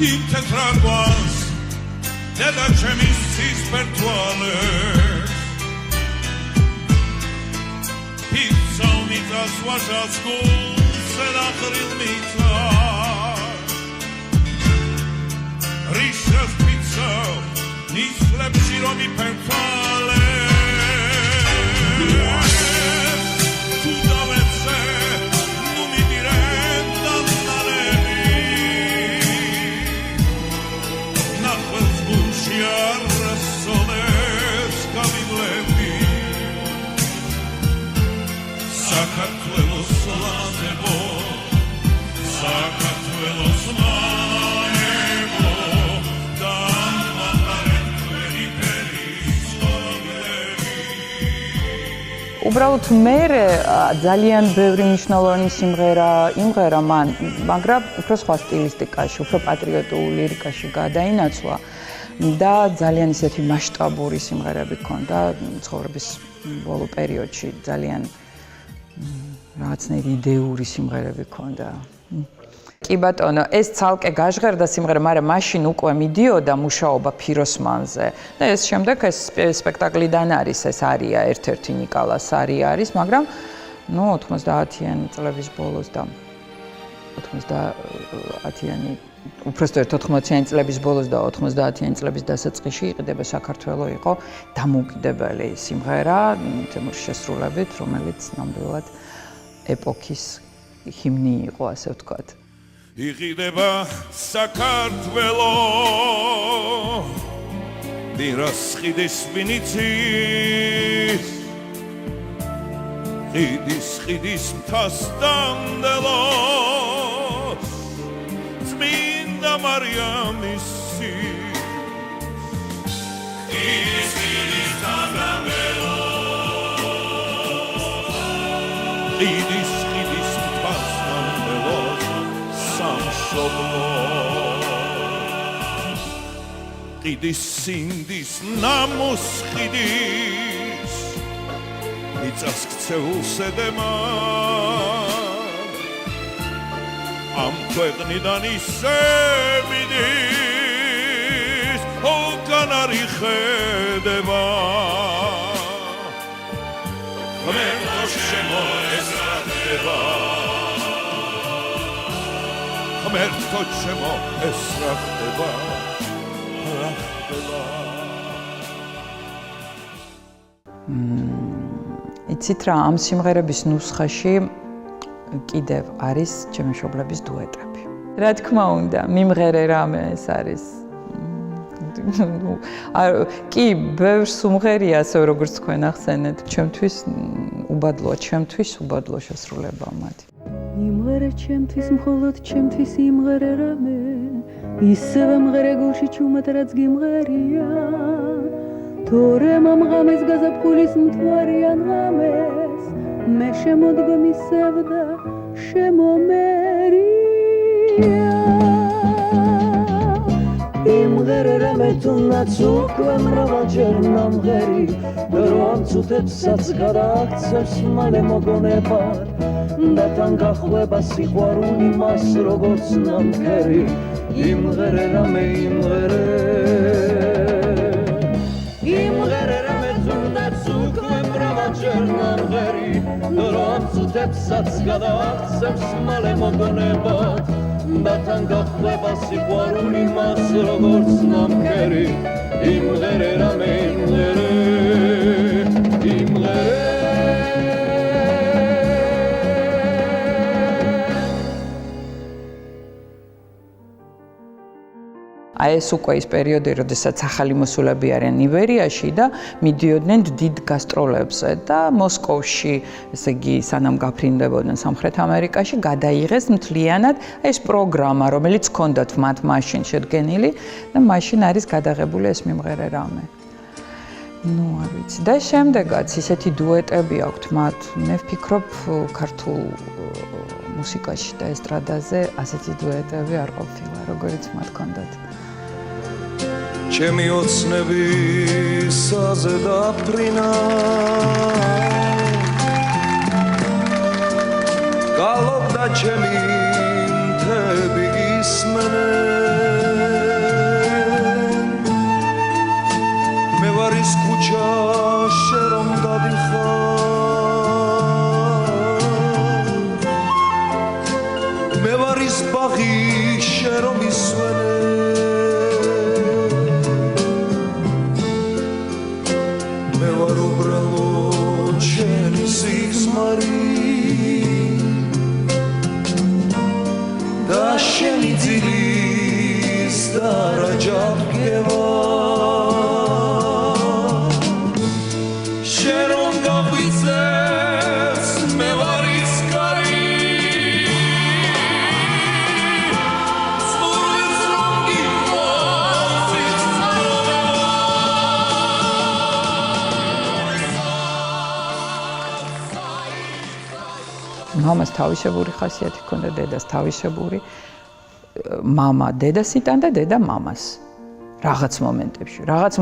იმ თეთრაგვას დედა ჩემი სისფერთვალებს პიცაუნიტას ვაჟას გულზე დახრილ მიცა რიშას პიცა ნისლებში რომ იფერფალე უბრალოდ მე ძალიან ბევრი მნიშვნელოვანი სიმღერა იმღერა მან, მაგრამ უფრო სხვა სტილისტიკაში, უფრო პატრიოტულ ლირიკაში გადაინაცვლა და ძალიან ისეთი მასშტაბური სიმღერები ჰქონდა ცხოვრების ბოლო პერიოდში, ძალიან რაღაცნაირი იდეური სიმღერები ჰქონდა. კი ბატონო, ეს ცალკე გაჟღერდა სიმღერა, მაგრამ მაშინ უკვე მიდიოდა მუშაობა ფიროსმანზე. და ეს შემდეგ ეს სპექტაკლიდან არის, ეს არია ერთ-ერთი ნიკალას არია არის, მაგრამ ნუ 90-იანი წლების ბოლოს და 90-იანი უბრალოდ 80-იანი წლების ბოლოს და 90-იანი წლების დასაწყისში იყიდება საქართველოს იყო დამოუკიდებელი სიმღერა თემურის შესრულებით, რომელიც ნამდვილად ეპოქის ჰიმნი იყო, ასე ვთქვათ. იყიდება საქართველო დირას ხიდის ვინიცის ხიდის მთასდამდელოს წმინდა მარიამის ყიდის მთას მანველოს სამშობლო ყიდის სინდის ნამოს ყიდის მიწას ქცეულს ედემა ამ ქვეყნიდან ისე მიდის უკან არ იხედება ღმერთო შემო ესრახდება ღმერთო შემო ესრახდება იცით რა ამ სიმღერების ნუსხაში კიდევ არის ჩემი მშობლების დუეტები. რა თქმა უნდა, მიმღერე რამე ეს არის. კი, ბევრ სიმღერია ასე როგორც თქვენ ახსენეთ, ჩემთვის უბადლოა შესრულება მათი. იმღერე ჩემთვის მხოლოდ ჩემთვის იმღერე რამე ისევე მღერე გულში ჩუმად რაც გიმღერია თორე მამღამეს გაზაფხულის მთვარიან ღამეს მე შემოდგმისევ და შემომერია იმღერე რამე თუნდაც უკვე მრავალჯერ ნამღერი და რომ ცუდებსაც გადააქცევს მალე მოგონება და თან გახვება სიყვარული მას როგორც ნამქერი იმღერე რამე იმღერე რამე თუნდაც უკვე მრავალჯერ ნამღერი და რომ ცუდებსაც გადააქცევს მალე მოგონება და თან გახვება სიყვარული მას როგორც ნამქერი იმღერე რამე აი ეს უკვე ის პერიოდი, როდესაც ახალი მოსულები არიან იბერიაში და მიდიოდნენ დიდ გასტროლებზე და მოსკოვში, ესე იგი, სანამ გაფრინდებოდნენ სამხრეთ ამერიკაში, გადაიღეს მთლიანად ეს პროგრამა, რომელიც ჰქონდათ მათ მაშინ შედგენილი და მაშინ არის გადაღებული ეს მიმღერე რამე. ნუ არ ვიცი. და შემდეგაც ისეთი დუეტები აქვთ მათ. მე ვფიქრობ, ქართულ მუსიკაში და ესტრადაზე ასეთი დუეტები არ ყოფილა, როგორც მათ ჰქონდათ. ჩემი ოცნები საზე დაფრინა გალობდა ჩემი მთები ისმენენ მე ვარ ის ქუჩა შენ დადიხარ მე ვარ ის ბაღი შენ რომ ისვენე და შენი ძილის და რაჯაბგევა შენ რომ გაგვიწევს მე ვარ ის კარი სურვილს რომ გიყვოს ის მამას თავისებური ხასიათი ჰქონდა, დედას თავისებური. მამა დედას იტანდა, დედა მამას. რაღაც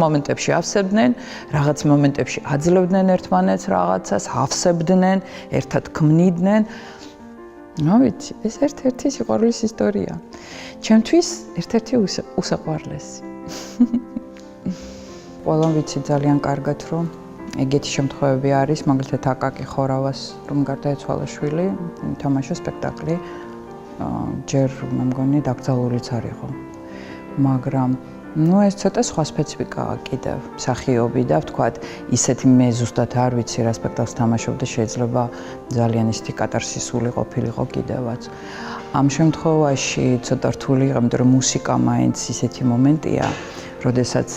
მომენტებში ავსებდნენ, რაღაც მომენტებში აძლევდნენ ერთმანეთს რაღაცას, ავსებდნენ, ერთად ქმნიდნენ. ნუ ვიცი, ეს ერთ-ერთი სიყვარულის ისტორია. ჩემთვის ერთ-ერთი უსაყვარლესი. ყველამ ვიცი ძალიან კარგად, რომ ეგეთი შემთხვევები არის, მაგალითად აკაკი ხორავას რომ გარდაეცვალა შვილი, თამაშა სპექტაკლი, ჯერ მე მგონი დაკრძალულიც არ იყო. მაგრამ ნუ ეს ცოტა სხვა სპეციფიკაა კიდევ, მსახიობი და ვთქვათ, ისეთი მე ზუსტად არ ვიცი რა სპექტაკლს თამაშობდა, შეიძლება ძალიან ისეთი კატარსისული ყოფილიყო კიდევაც. ამ შემთხვევაში ცოტა რთული იყო, იმიტომ რომ მუსიკა მაინც ისეთი მომენტია, როდესაც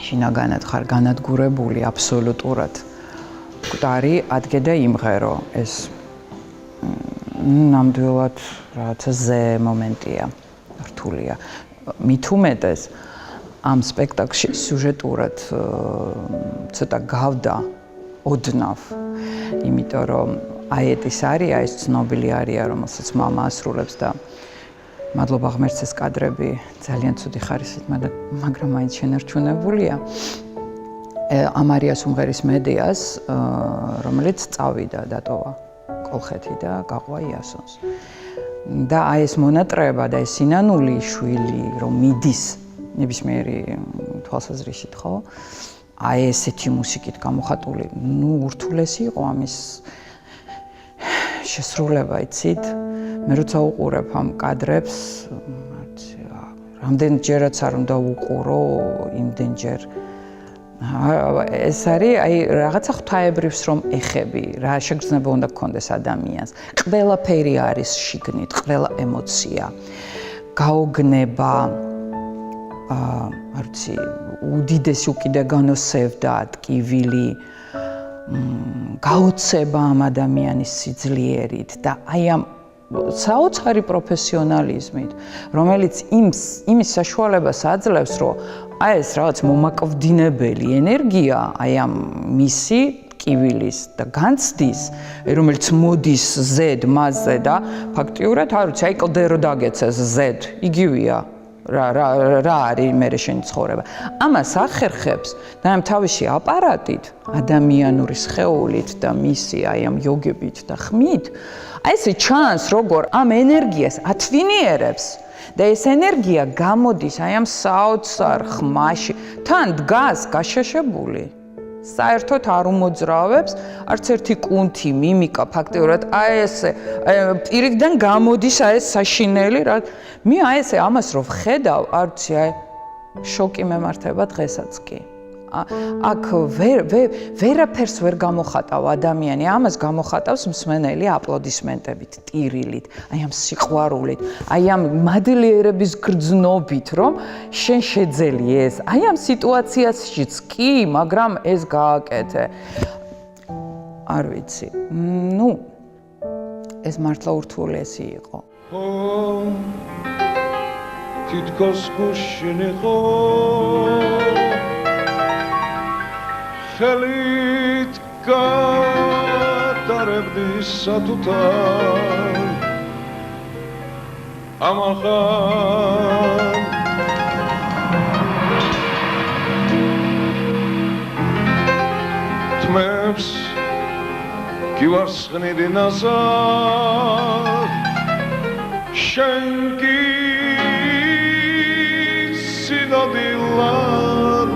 შინაგანად ხარ განადგურებული აბსოლუტურად. მკვდარი ადგე და იმღერო. ეს ნამდვილად რაღაცა ზე მომენტია, რთულია. მით უმეტეს ამ სპექტაკლში სიუჟეტურად ცოტა გავდა ოდნავ, იმიტომ რომ აეტის არია, ეს ცნობილი არია, რომელსაც მამა ასრულებს და მადლობა ღმერთს ეს კადრები ძალიან ცუდი ხარისხით, მაგრამ მაინც შენარჩუნებულია. ამ არიას უმღერის მედეას, რომელიც წავიდა, დატოვა კოლხეთი და გაყვა იასონს. და აი ეს მონატრეება და ეს სინანული შვილი, რომ მიდის ნებისმიერი თვალსაზრისით, ხო? აი ესეთი მუსიკით გამოხატული, ურთულესი იყო ამის შესრულება, იცით? მე როცა უყურებ ამ კადრებს, რამდენჯერაც არ უნდა უყურო, იმდენჯერ ეს არის აი რაღაცა ღვთაებრივს რომ ეხები, რა შეგრძნება უნდა გქონდეს ადამიანს. ყველაფერი არის შიგნით, ყველა ემოცია, გაოგნება, არ ვიცი, უდიდესი უკიდე განოსევდა, ტკივილი, გაოცება ამ ადამიანის სიძლიერით და აი ამ საოცარი პროფესიონალიზმით, რომელიც იმის საშუალებას აძლევს, რომ აი ეს რაღაც მომაკვდინებელი ენერგია, აი ამ მისი ტკივილის და განცდის, რომელიც მოდის ზედ მასზე და ფაქტიურად არ ვიცი, აი კლდე რო დაგეცეს ზედ, იგივეა. რა არის მე შენი ცხოვრება. ამას ახერხებს და ამ თავისი აპარატით, ადამიანური სხეულით და მისი აი ამ იოგებით და ხმით, აი ესე ჩანს, როგორ ამ ენერგიას ათვინიერებს და ეს ენერგია გამოდის აი ამ საოცარ ხმაში, თან დგას გაშეშებული. საერთოდ არ უმოძრავებს, არც ერთი კუნთი, მიმიკა, ფაქტიურად აი ესე პირიდან გამოდის აი ეს საშინელი, რა მე აი ესე ამას რო ვხედავ, არ ვიცი, აი შოკი მემართება დღესაც კი. აქ ვერაფერს ვერ გამოხატავ ადამიანი, ამას გამოხატავს მსმენელი აპლოდისმენტებით, ტირილით, აი ამ სიყვარულით, აი ამ მადლიერების გრძნობით, რომ შენ შეძელი ეს, აი ამ სიტუაციაშიც კი, მაგრამ ეს გააკეთე. არ ვიცი. ეს მართლა ურთულესი იყო. თითქოს გუშინი ხო ხელით გატარებდი სათუთარ ამახან თმებს გივარსხნიდი ნაზარ შენ კი სინოდილად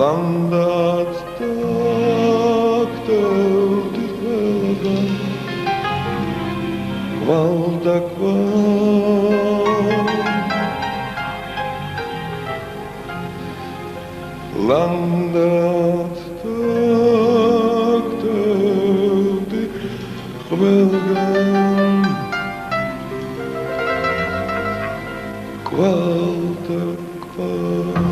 Landat takteldi velgan Kvalda kval Landat takteldi velgan Kvalda kval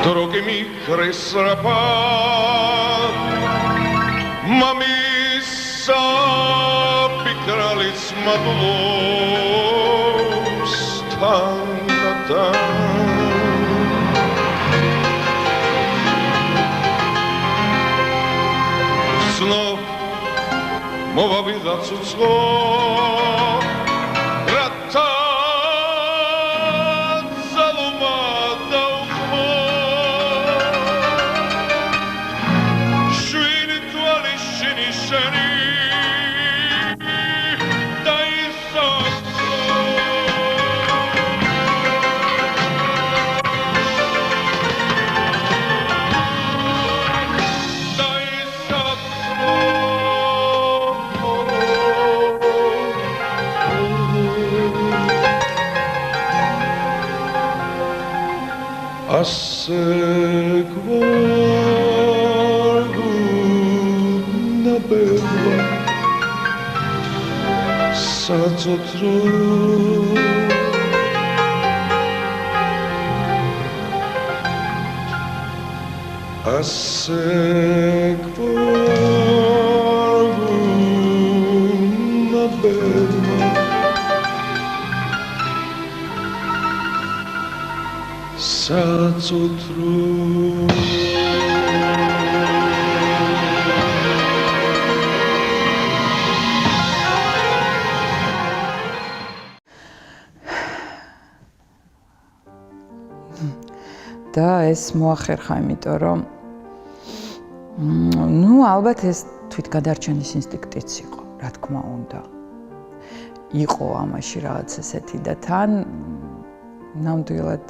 Дороги ми кресрапа Мамиса пикралиц мадулом станата Снов мова вида цуцло საცოცხრო ასე გვარგუნა ბერმა საცოცხრო და ეს მოახერხა, იმიტომ რომ ну, ალბათ ეს თვითგადარჩენის ინსტინქტიც იყო, რა თქმა უნდა. იყო ამაში რაღაც ესეთი და თან ნამდვილად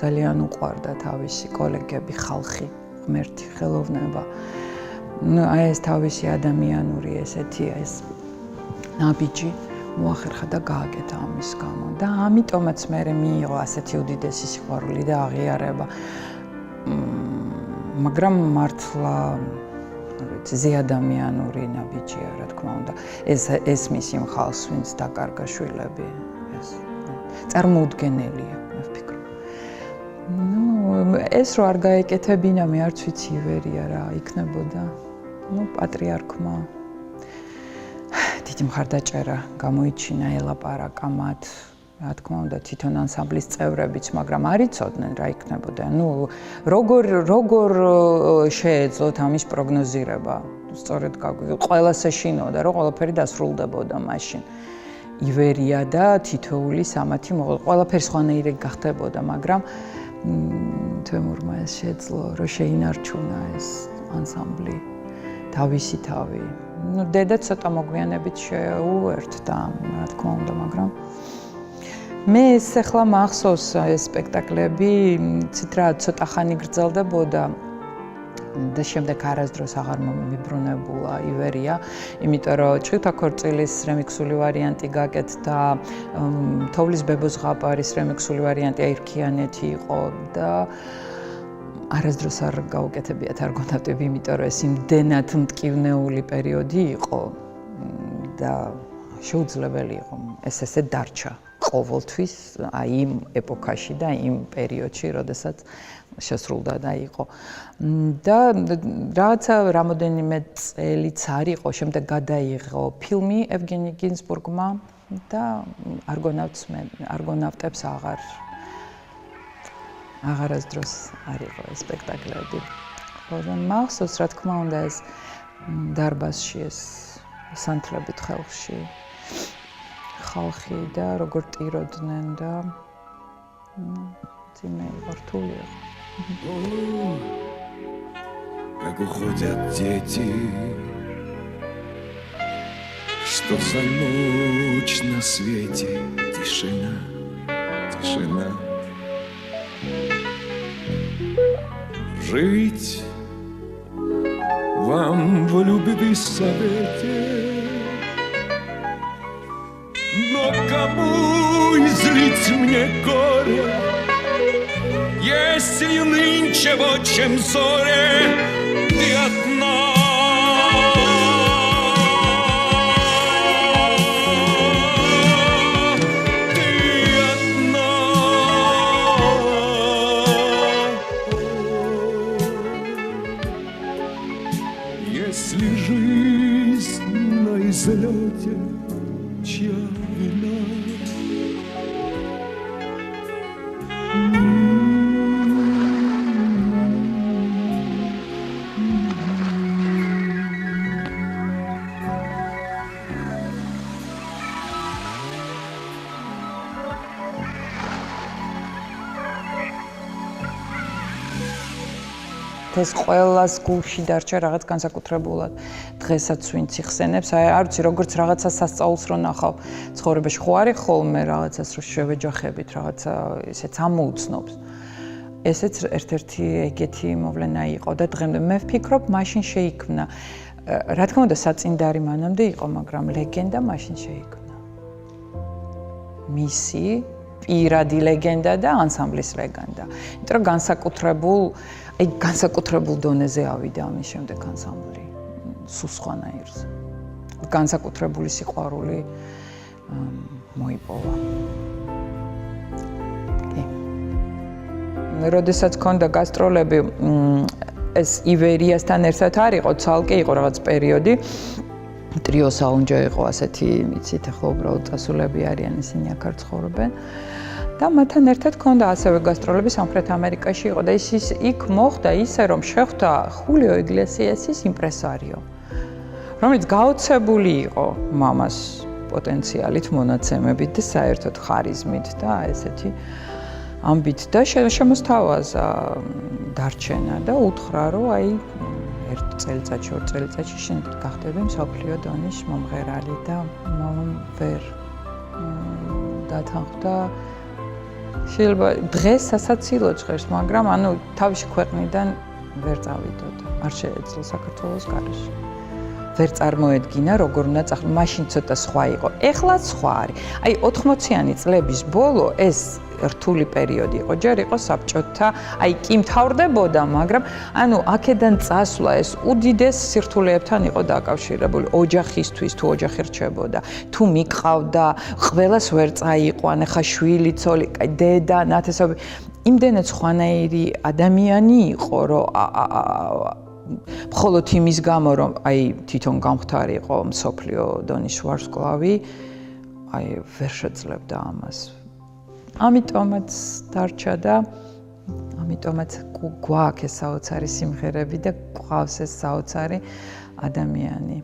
ძალიან უყვარდა თავისი კოლეგები, ხალხი, ღმერთი, ხელოვნება. ну, აი ეს თავისი ადამიანური ესეთი ეს ნაბიჯი მოახერხა და გააკეთა ამის გამო და ამიტომაც მე მიიღო ასეთი უდიდესი სიყვარული და აღიარება. მაგრამ მართლა ზეადამიანური ნაბიჯია, რა თქმა უნდა. ეს მისი ხალხს, ვინც დაკარგა შვილები, ეს წარმოუდგენელია, მე ვფიქრობ. ну, ეს რო არ გაეკეთებინა, მე არც ვიცი ივერია რა იქნებოდა. ну, პატრიარქმა დიდი მხარდაჭერა გამოიჩინა ელაპარაკა მათ, რა თქმა უნდა, თვითონ ანსამბლის წევრებიც, მაგრამ არ იცოდნენ რა იქნებოდა. ну, როგორ შეეძლოთ ამის პროგნოზირება? სწორედ ყველას ეშინოდა, რომ ყველაფერი დასრულდებოდა მაშინ. ივერია და თითოეული სამათი ყველაფერი სხვანაირი გახდებოდა, მაგრამ თემურმა ეს შეძლო, რომ შეინარჩუნა ეს ანსამბლი თავისი თავი. ну, დედა ცოტა მოგვიანებით შეუერთდა, რა თქმა უნდა, მაგრამ მე ეს ახლა მახსოვს ეს სპექტაკლები, ცით რა ცოტა ხანი გრძელდებოდა და შემდეგ არასდროს აღარ მიბრუნებულა ივერია, იმიტომ რომ ჭვითა ქორწილის რემიქსული ვარიანტი გაკეთდა, თოვლის ბებოს ზღაპარის რემიქსული ვარიანტი აირქიანეთი იყო და არასდროს არ გაუკეთებიათ არგონავტები, იმიტომ რომ ეს იმდენად მტკივნეული პერიოდი იყო და შეუძლებელი იყო ეს ესე დარჩა ყოველთვის აი იმ ეპოქაში და იმ პერიოდში, როდესაც შესრულდა და იყო. და რაღაცა რამოდენიმე წელიც არ იყო, შემდეგ გადაიღო ფილმი ევგენი გინზბურგმა და არგონავტებს აღარასდროს არ იყო ეს სპექტაკლები. ხოლო მახსოვს, რა თქმა უნდა, ეს დარბაზში ეს სანთლებით ხალხი და როგორ ტიროდნენ და ძიმე იყო რთული იყო. Как уходят дети, что за ночь на свете, тишина, тишина. Жить вам в любви совете, но кому излить мне горе, если нынче в отчем зоре ты одна? Если жизнь на излете, чья вина? ეს ყველას გულში დარჩა რაღაც განსაკუთრებულად დღესაც ვინც იხსენებს, აი არ ვიცი როგორც რაღაცა სასწაულს რო ნახავ ცხოვრებაში, ხო არის ხოლმე რაღაცას რო შევეჯახებით, რაღაცა ესეც ამოუცნობს. ესეც ერთ-ერთი ეგეთი მოვლენა იყო და დღემდე მე ვფიქრობ, მაშინ შეიქმნა. რა თქმა უნდა, საწინდარი მანამდე იყო, მაგრამ ლეგენდა მაშინ შეიქმნა. მისი პირადი ლეგენდა და ანსამბლის ლეგენდა. იმიტომ რომ განსაკუთრებულ დონეზე ავიდა ამის შემდეგ ანსამბლი, სულ სხვანაირზე. განსაკუთრებული სიყვარული მოიპოვა. როდესაც ქონდა გასტროლები, ეს ივერიასთან ერთად არ იყო, ცალკე იყო რაღაც პერიოდი. ტრიო საუნჯო იყო ასეთი, იცით, ახლა უბრალოდ წასულები არიან, ისინი აქ არ ცხოვრობენ. და მათთან ერთად ქონდა ასევე გასტროლები სამხრეთ ამერიკაში იყო და ის იქ მოხდა ისე, რომ შეხვდა ხულიო იგლესიასის იმპრესარიო, რომელიც გაოცებული იყო მამას პოტენციალით, მონაცემებით და საერთოდ ხარიზმით და ესეთი ამბით და შემოსთავაზა დარჩენა და უთხრა, რომ აი ერთ წელიწადში, ორ წელიწადში შენ გახდები მსოფლიო დონის მომღერალი და მამამ ვერ დათანხმდა. შეიძლება დღეს სასაცილო ჟღერს, მაგრამ ანუ თავისი ქვეყნიდან ვერ წავიდოდა. არ შეეძლო საქართველოს გარეშე. ვერ წარმოედგინა როგორ უნდა წახდო, მაშინ ცოტა სხვა იყო. ეხლა სხვა არის. აი 80-იანი წლების ბოლო ეს რთული პერიოდი იყო. ჯერ იყო საბჭოთა, აი კი მთავრდებოდა, მაგრამ ანუ აქედან წასვლა ეს უდიდეს სირთულეებთან იყო დაკავშირებული. ოჯახისთვის თუ ოჯახი რჩებოდა, თუ მიყავდა, ყველას ვერ წაიყვან, ხა შვილი, ცოლი, აი დედა, ნათესავები. იმდენად სხვანაირი ადამიანი იყო, რომ მხოლოდ იმის გამო, რომ აი თვითონ გამختარი იყო მსოფლიო დონის ვარსკვლავი, აი ვერ შეძლებდა ამას. ამიტომაც დარჩა და ამიტომაც გვაქვს ეს საოცარი სიმღერები და გვყავს ეს საოცარი ადამიანი.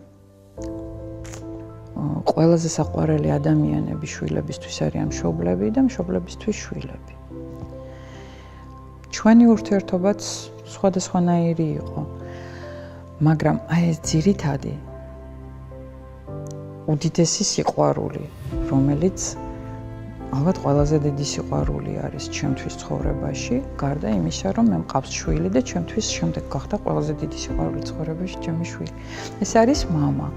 ყველაზე საყვარელი ადამიანები შვილებისთვის არიან მშობლები და მშობლებისთვის შვილები. ჩვენი ურთიერთობაც სხვადასხვანაირი იყო, მაგრამ აი ეს ძირითადი უდიდესი სიყვარული, რომელიც ალბათ ყველაზე დიდი სიყვარული არის ჩემთვის ცხოვრებაში, გარდა იმისა, რომ მე მყავს შვილი და ჩემთვის შემდეგ გახდა ყველაზე დიდი სიყვარული ცხოვრებაში ჩემი შვილი. ეს არის მამა.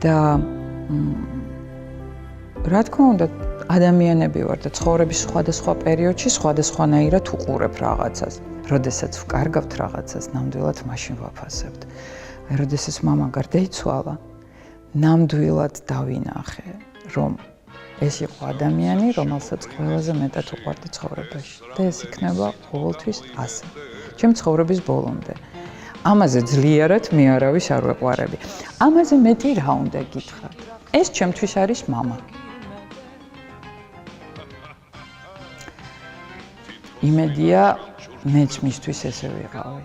და რა თქმა უნდა, ადამიანები ვარ და ცხოვრების სხვადასხვა პერიოდში სხვადასხვანაირად უყურებ რაღაცას. როდესაც ვკარგავთ რაღაცას, ნამდვილად მაშინ ვაფასებთ. აი, როდესაც მამა გარდაიცვალა, ნამდვილად დავინახე, რომ ეს იყო ადამიანი, რომელსაც ყველაზე მეტად უყვარდი ცხოვრებაში და ეს იქნება ყოველთვის ასე. ჩემი ცხოვრების ბოლომდე. ამაზე ძლიერად მე არავის არ ვეყვარები. ამაზე მეტი რა უნდა გითხრათ? ეს ჩემთვის არის მამა. იმედია მეც მისთვის ესე ვიყავი.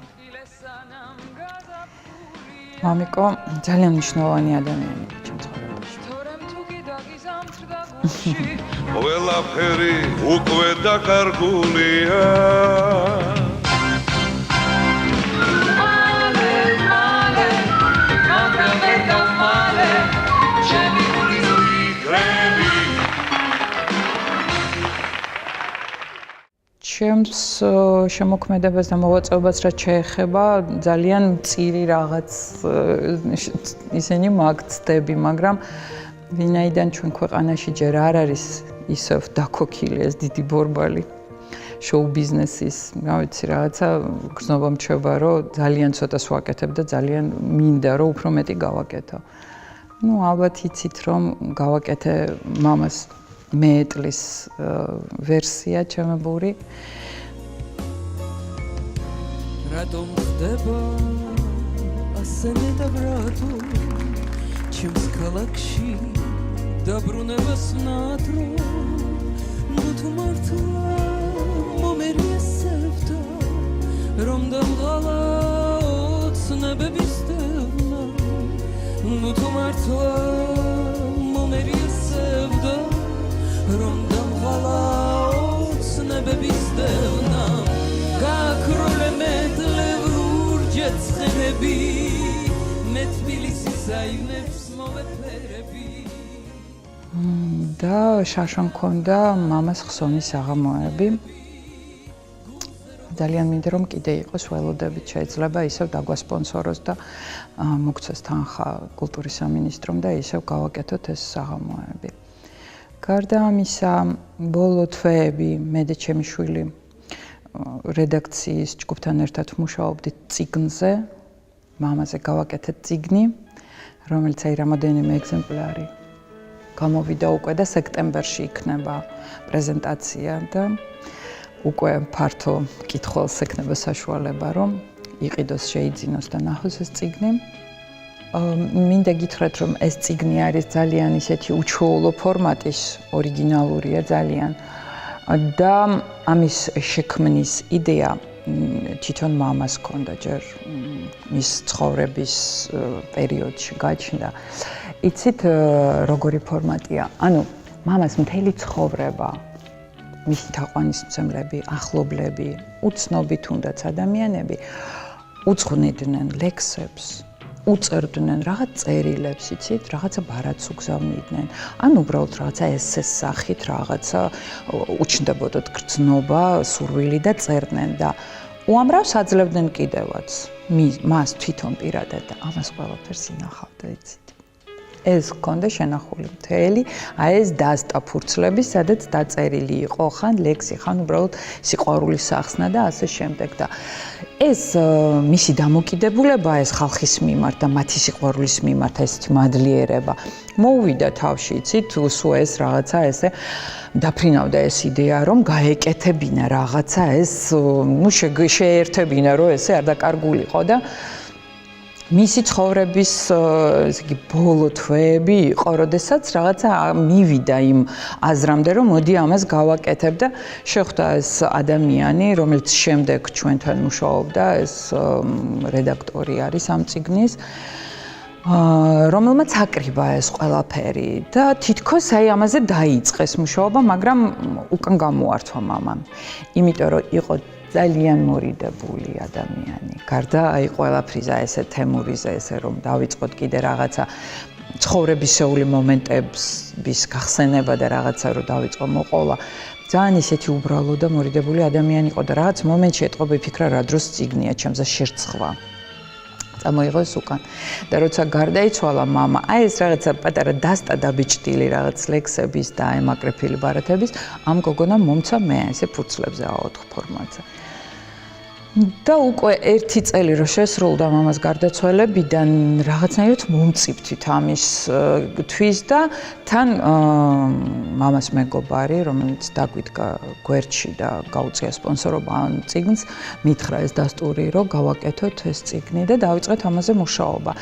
მამიკო ძალიან მნიშვნელოვანი ადამიანია ჩემ ცხოვრებაში. ყველაფერი უკვე დაკარგულია ჩემს შემოქმედებას და მოღვაწეობას რაც შეეხება, ძალიან მწირი რაღაც ისინი მაგცდები, მაგრამ ვინაიდან ჩვენ ქვეყანაში ჯერ არ არის ისევ დაქოქილი ეს დიდი ბორბალი შოუ ბიზნესის, რა ვიცი, რაღაცა გრძნობა მრჩება, რომ ძალიან ცოტას ვაკეთებ და ძალიან მინდა, რომ უფრო მეტი გავაკეთო. ნუ ალბათ იცით, რომ გავაკეთე მამას მეეტლის ვერსია ჩემებური. რატომ ხდება ასე ნედაბრატო ჩემს ქალაქში დაბრუნებას ნატრო ნუ თუ მართლა მომერიესებდა რომ დამღალა ოცნებების დევნა ნუ თუ მართლა მომერიესებდა რომ დამღალა ოცნებების დევნა გაქროლე მეტლე ვრურჯეთ ცხენები მე თბილისის აივნებს მოვეფერები და შაშან მქონდა მამას ხსოვნის საღამოები. ძალიან მინდა რომ კიდე იყოს ველოდებით, შეიძლება ისევ დაგვასპონსოროს და მოგცეს თანხა კულტურის სამინისტრომ და ისევ გავაკეთოთ ეს საღამოები. გარდა ამისა, ბოლო თვეები მე და ჩემი შვილი რედაქციის ჯგუფთან ერთად მუშაობდით წიგნზე, მამაზე გავაკეთეთ წიგნი, რომელიც აი რამოდენიმე ეგზემპლარი გამოვიდა უკვე და სექტემბერში იქნება პრეზენტაცია და უკვე ფართო მკითხველს ექნება საშუალება, რომ იყიდოს, შეიძინოს და ნახოს ეს წიგნი. მინდა გითხრათ, რომ ეს წიგნი არის ძალიან ისეთი უჩვეულო ფორმატის, ორიგინალურია ძალიან და ამის შექმნის იდეა თვითონ მამას ჰქონდა ჯერ მის ცხოვრების პერიოდში გაჩნდა. იცით როგორი ფორმატია? ანუ მამას მთელი ცხოვრება მისი თაყვანისმცემლები, ახლობლები, უცნობი თუნდაც ადამიანები უძღვნიდნენ ლექსებს, უწერდნენ რაღაც წერილებს, იცით, რაღაცა ბარათს უგზავნიდნენ. ან უბრალოდ რაღაცა ესეს სახით რაღაცა უჩნდებოდათ გრძნობა, სურვილი და წერდნენ და უამრავს აძლევდნენ კიდევაც მას თვითონ პირადად და ამას ყველაფერს ინახავდა, იცით. ეს ჰქონდა შენახული მთელი, ეს დასტა ფურცლები, სადაც დაწერილი იყო ხან ლექსი, ხან უბრალოდ სიყვარულის სახსნა და ასე შემდეგ და ეს მისი დამოკიდებულება ეს ხალხის მიმართ და მათი სიყვარულის მიმართ ესეთი მადლიერება მოუვიდა თავში, იცით, სულ ეს რაღაცა ესე დაფრინავდა ეს იდეა, რომ გაეკეთებინა რაღაცა ეს, შეერთებინა, რომ ესე არ დაკარგულიყო და მისი ცხოვრების ესე იგი ბოლო თვეები იყო, როდესაც რაღაცა მივიდა იმ აზრამდე, რომ მოდი ამას გავაკეთებ და შეხვდა ეს ადამიანი, რომელიც შემდეგ ჩვენთან მუშაობდა, ეს რედაქტორი არის ამ წიგნის, რომელმაც აკრიბა ეს ყველაფერი და თითქოს აი ამაზე დაიწყეს მუშაობა, მაგრამ უკან გამოართვა მამამ. იმიტომ რომ იყო ძალიან მორიდებული ადამიანი. გარდა აი ყველაფრისა ესე თემურიზე ესე რომ დავიწყოთ კიდე რაღაცა ცხოვრებისეული მომენტების გახსენება და რაღაცა რომ დავიწყო მოყოლა. ძალიან ისეთი უბრალო და მორიდებული ადამიანი იყო და რაღაც მომენტში ეტყობა ფიქრა რა დროს წიგნია ჩემზე შერცხვა. წამოიღოს უკან. და როცა გარდაიცვალა მამა, აი ეს რაღაცა პატარა დასტა დაბიჭდილი რაღაც ლექსების და ემაკრეფილი ბარათების, ამ გოგონამ მომცა მე ესე ფურცლებზე A4 ფორმატზე. და უკვე 1 წელი რო შესრულდა მამას გარდაცვალებიდან, რაღაცნაირად მომწიფთით ამის თვის და თან მამას მეგობარი, რომელიც დაგვიდგა გვერდში და გაუწია სპონსორობა ამ წიგნს, მითხრა ეს დასტური, რომ გავაკეთოთ ეს წიგნი და დავიწყეთ ამაზე მუშაობა.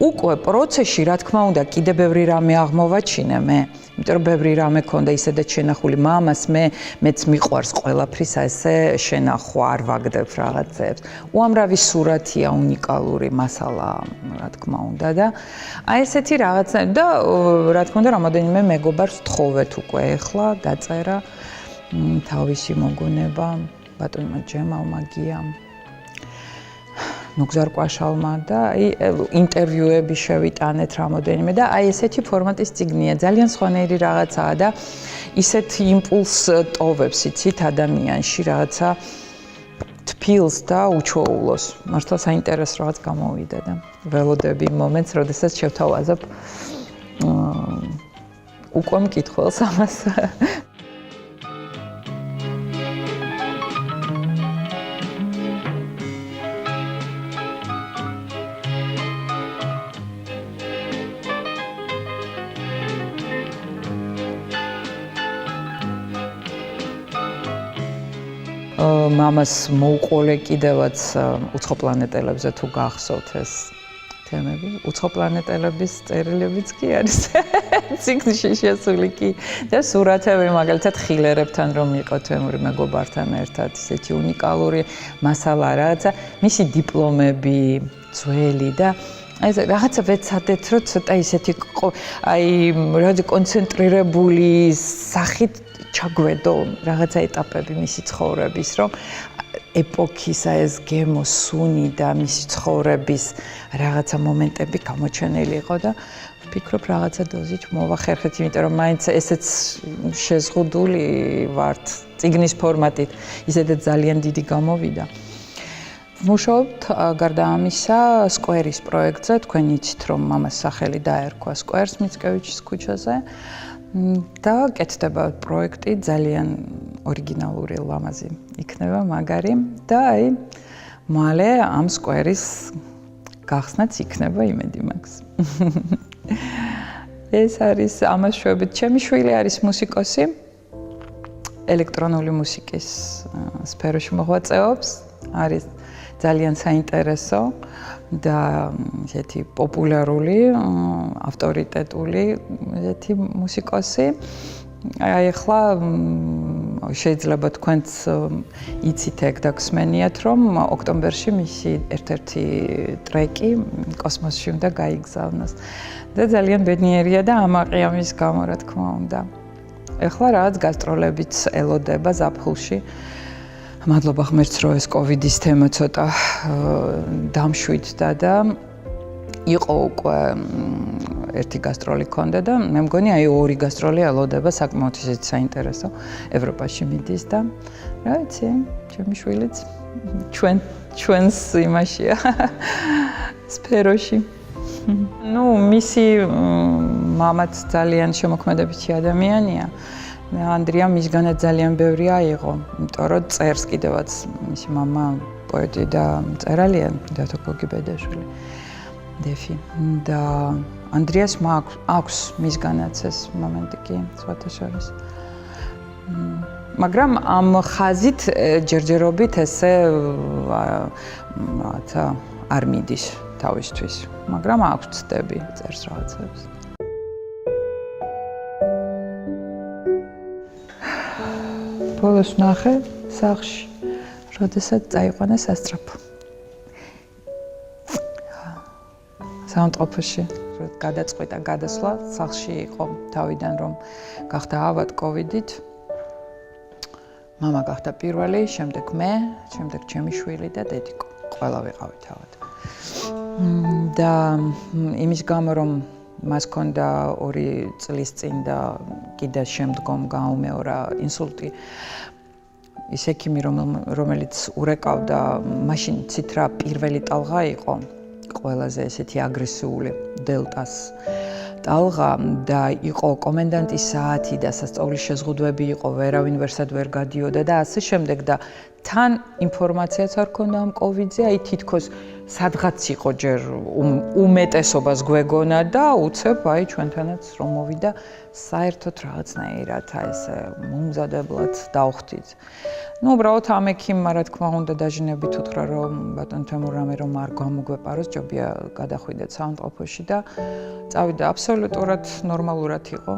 უკვე პროცესში, რა თქმა უნდა, კიდე ბევრი რამე აღმოვაჩინე მე, იმიტომ რომ ბევრი რამე ქონდა ისედაც შენახული მამას, მეც მიყვარს ყველაფრისა ესე შენახვა, არ ვაგდებ რაღაცებს. უამრავი სურათია, უნიკალური მასალა, რა თქმა უნდა და აი ესეთი რაღაცა და რა თქმა უნდა, რამოდენიმე მეგობარს თხოვეთ უკვე ახლა დაწერა თავისი მოგონება ბატონმა ჯემალმა გიამ ნუგზარ კვაშალმა და აი ინტერვიუები შევიტანეთ რამოდენიმე და აი ესეთი ფორმატის წიგნია, ძალიან სხვანაირი რაღაცაა და ისეთ იმპულსს ტოვებს, იცით, ადამიანში რაღაცა თფილს და უჩვეულოს. მართლა საინტერესო რაღაც გამოვიდა და ველოდები მომენტს, როდესაც შევთავაზებ უკვე მკითხველს ამას. მამას მოუყოლე კიდევაც უცხო პლანეტელებზე თუ გახსოვთ ეს თემები, უცხო პლანეტელების წერილებიც კი არის წიგნში შესული კი და სურათები მაგალითად ხილერებთან რომ იყო თემური მეგობართან ერთად ისეთი უნიკალური მასალა რაღაცა მისი დიპლომები ძველი და აი რაღაცა ვეცადეთ რომ ცოტა ისეთი აი რაღაცა კონცენტრირებული სახით ჩაგვედო რაღაცა ეტაპები მისი ცხოვრების, რომ ეპოქისა ეს გემო სუნი და მისი ცხოვრების რაღაცა მომენტები გამოჩენილი იყო და ვფიქრობ რაღაცა დოზით მოვახერხეთ, იმიტომ რომ მაინც ესეც შეზღუდული ვართ წიგნის ფორმატით, ისედაც ძალიან დიდი გამოვიდა. ვმუშაობთ გარდა ამისა სკვერის პროექტზე, თქვენ იცით რომ მამას სახელი დაერქვა სკვერს მიცკევიჩის ქუჩაზე. და კეთდება პროექტი ძალიან ორიგინალური ლამაზი იქნება მაგარი და აი მალე ამ სკვერის გახსნაც იქნება იმედი მაქვს. ეს არის ამას შვებით. ჩემი შვილი არის მუსიკოსი. ელექტრონული მუსიკის სფეროში მოღვაწეობს. არის ძალიან საინტერესო და ესეთი პოპულარული, ავტორიტეტული ესეთი მუსიკოსი. აი ახლა შეიძლება თქვენც იცით ეგ და გსმენიათ, რომ ოქტომბერში მისი ერთ-ერთი ტრეკი კოსმოსში უნდა გაიგზავნოს. და ძალიან ბედნიერია და ამაყია მის გამო, რა თქმა უნდა. ეხლა რაღაც გასტროლებიც ელოდება ზაფხულში. მადლობა ღმერთს, რომ ეს კოვიდის თემა ცოტა დამშვიდდა და იყო უკვე ერთი გასტროლი ქონდა და მე მგონი აი ორი გასტროლი ელოდება საკმაოდ ისეთი საინტერესო ევროპაში მიდის და რა ვიცი, ჩემი შვილიც ჩვენს იმაშია სფეროში. ნუ მისი მამაც ძალიან შემოქმედებითი ადამიანია. ანდრია მისგანაც ძალიან ბევრი აიღო, იმიტომ რომ წერს კიდევაც მისი მამა პოეტი და მწერალია დათო გოგიბედაშვილი. დეფი და ანდრიას აქვს მისგანაც ეს მომენტი კი სხვათა შორის. მაგრამ ამ ხაზით ჯერჯერობით ესე რაღაცა არ მიდის თავისთვის, მაგრამ აქვს ცდები წერს რაღაცებს. ბოლოს ნახე სახლში, როდესაც წაიყვანა სასწრაფო. საუნდტროფოში გადაწყვიტა გადასვლა, სახლში იყო თავიდან რომ გახდა ავად კოვიდით. მამა გახდა პირველი, შემდეგ მე, შემდეგ ჩემი შვილი და დედიკო. ყველა ვიყავით ავად. და იმის გამო რომ მას ჰქონდა 2 წლის წინ და კიდე შემდგომ გაუმეორა ინსულტი. ის ექიმი რომელიც ურეკავდა, მაშინ ცით რა პირველი ტალღა იყო. ყველაზე ესეთი აგრესიული დელტას ტალღა და იყო კომენდანტის საათი და სასწაულის შეზღუდვები იყო, ვერავინ ვერსად ვერ გადიოდა და ასე შემდეგ და თან ინფორმაციაც არ ქონდა ამ კოვიდზე, აი თითქოს სადღაც იყო ჯერ უმეტესობას გვეგონა და უცებ აი ჩვენთანაც რომ მოვიდა საერთოდ რაღაცნაირად აი ესე მომზადებლად დავხვდით. ნუ უბრალოდ ამ ექიმმა რა თქმა უნდა დაჟინებით უთხრა რომ ბატონ თემურ რამე რომ არ გამოგვეპაროს, ჯობია გადახვიდეთ საუნდტროფოში და წავიდა აბსოლუტურად ნორმალურად იყო.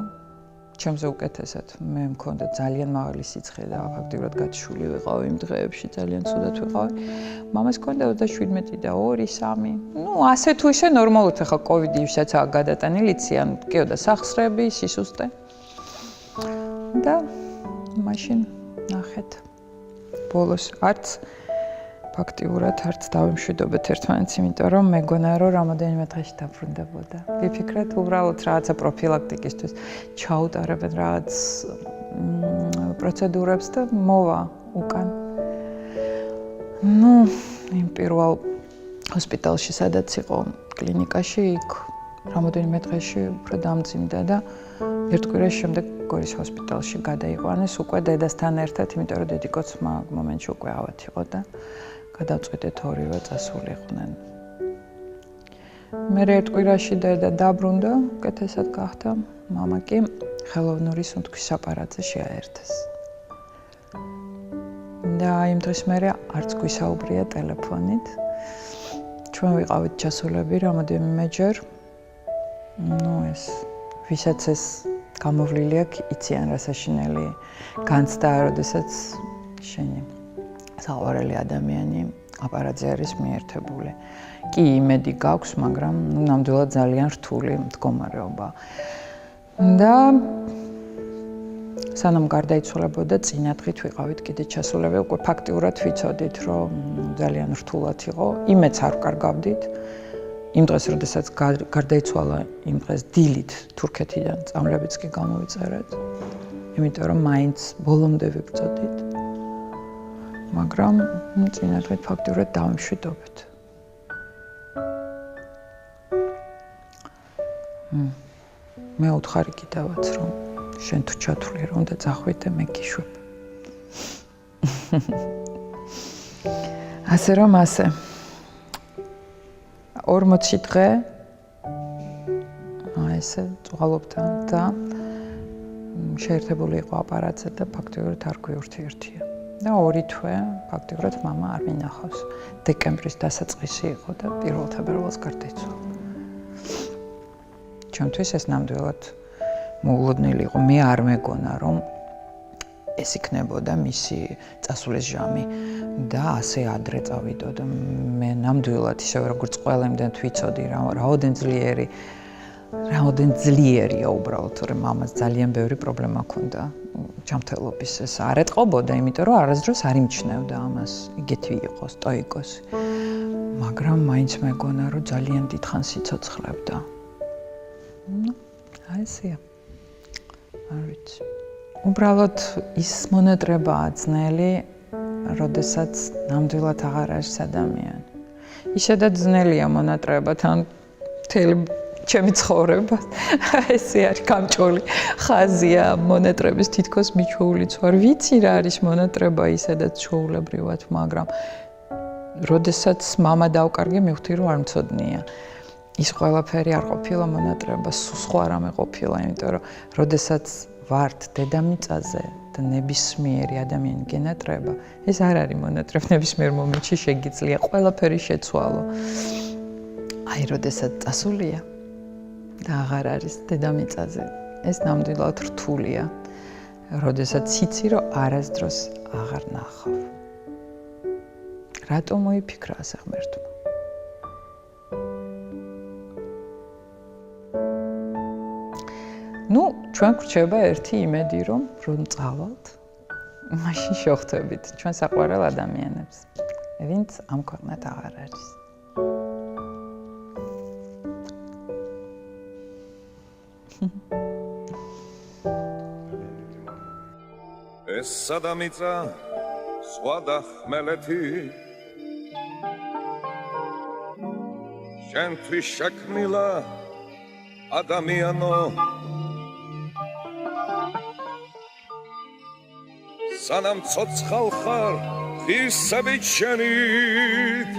ჩემზე უკეთესად. მე მქონდა ძალიან მაღალი სიცხე და ფაქტიურად გათიშული ვიყავი იმ დღეებში, ძალიან ცუდად ვიყავი. მამას ჰქონდა 37 და 2, 3. ნუ ასე თუ ისე ნორმალურად ახლა კოვიდი ვისაც გადატანილი იციან, მტკიოდა სახსრები, სისუსტე. და მაშინ ნახეთ. ბოლოს არც ფაქტიურად არც დავიმშვიდობეთ ერთმანეთს, იმიტომ რომ მეგონა რომ რამოდენიმე დღეში დაბრუნდებოდა. ვიფიქრეთ უბრალოდ რაღაცა პროფილაქტიკისთვის ჩაუტარებენ რაღაც პროცედურებს და მოვა უკან. ნუ იმ პირველ ჰოსპიტალში სადაც იყო კლინიკაში, იქ რამოდენიმე დღეში უფრო დამძიმდა და ერთ კვირას შემდეგ გორის ჰოსპიტალში გადაიყვანეს უკვე დედასთან ერთად, იმიტომ რომ დედიკოც მაგ მომენტში უკვე ავად იყო და გადავწყვიტეთ ორივე წასულიყვნენ. მე ერთ კვირაში დედა დაბრუნდა, უკეთესად გახდა, მამა კი ხელოვნური სუნთქვის აპარატზე შეაერთეს. და იმ დღის მერე არც გვისაუბრია ტელეფონით. ჩვენ ვიყავით ჩასულები რამოდენიმეჯერ. ნუ ეს ვისაც ეს გამოვლილი აქვს, იციან რა საშინელი განცდა, როდესაც შენი საყვარელი ადამიანი აპარატზე არის მიერთებული. კი, იმედი გაქვს, მაგრამ ნამდვილად ძალიან რთული მდგომარეობა. და სანამ გარდაიცვალებოდა, წინა დღით ვიყავით კიდე ჩასულები, უკვე ფაქტიურად ვიცოდით, რომ ძალიან რთულად იყო. იმედს არ ვკარგავდით. იმ დღეს, როდესაც გარდაიცვალა, იმ დღეს დილით თურქეთიდან წამლებიც კი გამოვიწერეთ. იმიტომ რომ მაინც ბოლომდე ვიბრძოდით. მაგრამ წინა დღით ფაქტიურად დავიმშვიდობეთ. მე უთხარი კიდევაც რომ შენ თუ ჩათვლი რომ და წახვიდე მე გიშვებ. ასე რომ ასე 40 დღე ესე წვალობდა და შეერთებული იყო აპარატზე და ფაქტობრივად არ გვიურთიერთია. და 2 თვე ფაქტობრივად მამა არ მინახავს. დეკემბრის დასაწყისი იყო და 1 თებერვალს გარდაიცვალა. ჩემთვის ეს ნამდვილად მოულოდნელი იყო. მე არ მეგონა რომ ეს იქნებოდა მისი წასვლის ჟამი და ასე ადრე წავიდო და მე ნამდვილად ისევე როგორც ყველა იმდენად ვიცოდი რაოდენ ძლიერია უბრალოდ, რომ მამას ძალიან ბევრი პრობლემა ჰქონდა ჯანმრთელობის. ეს არ ეტყობოდა, იმიტომ რომ არასდროს არ იმჩნევდა ამას, იგეთი იყო სტოიკოსი. მაგრამ მაინც მეგონა, რომ ძალიან დიდხანს იცოცხლებდა. აი ესეა. არ ვიცი. უბრალოდ ის მონატრებაა ძნელი, როდესაც ნამდვილად აღარ არის ადამიანი. ისედაც ძნელია მონატრება თან მთელი ჩემი ცხოვრება. ესე არის გამჭოლი ხაზია მონატრების თითქოს მიჩვეულიც ვარ. ვიცი რა არის მონატრება ისედაც ჩვეულებრივად, მაგრამ როდესაც მამა დავკარგე, მივხვდი რომ არ მცოდნია. ის ყველაფერი არ ყოფილა მონატრება, სხვა რამე ყოფილა, იმიტომ რომ როდესაც ვართ დედამიწაზე და ნებისმიერი ადამიანი გენატრება, ეს არ არის მონატრება, ნებისმიერ მომენტში შეგიძლია ყველაფერი შეცვალო. აი, როდესაც წასულია და აღარ არის დედამიწაზე, ეს ნამდვილად რთულია. როდესაც იცი, რომ არასდროს აღარ ნახავ. რატომ მოიფიქრა ასე ღმერთმა? ნუ, ჩვენ გვრჩება ერთი იმედი, რომ წავალთ, მაშინ შევხვდებით ჩვენ საყვარელ ადამიანებს, ვინც ამ ქვეყნად აღარ არის. ეს სადამიწა სხვა და ხმელეთი შენთვის შექმნილა ადამიანო სანამ ცოცხალ ხარ ღირსებით შენით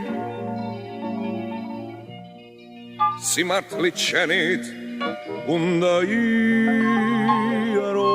სიმართლით შენით უნდა იარო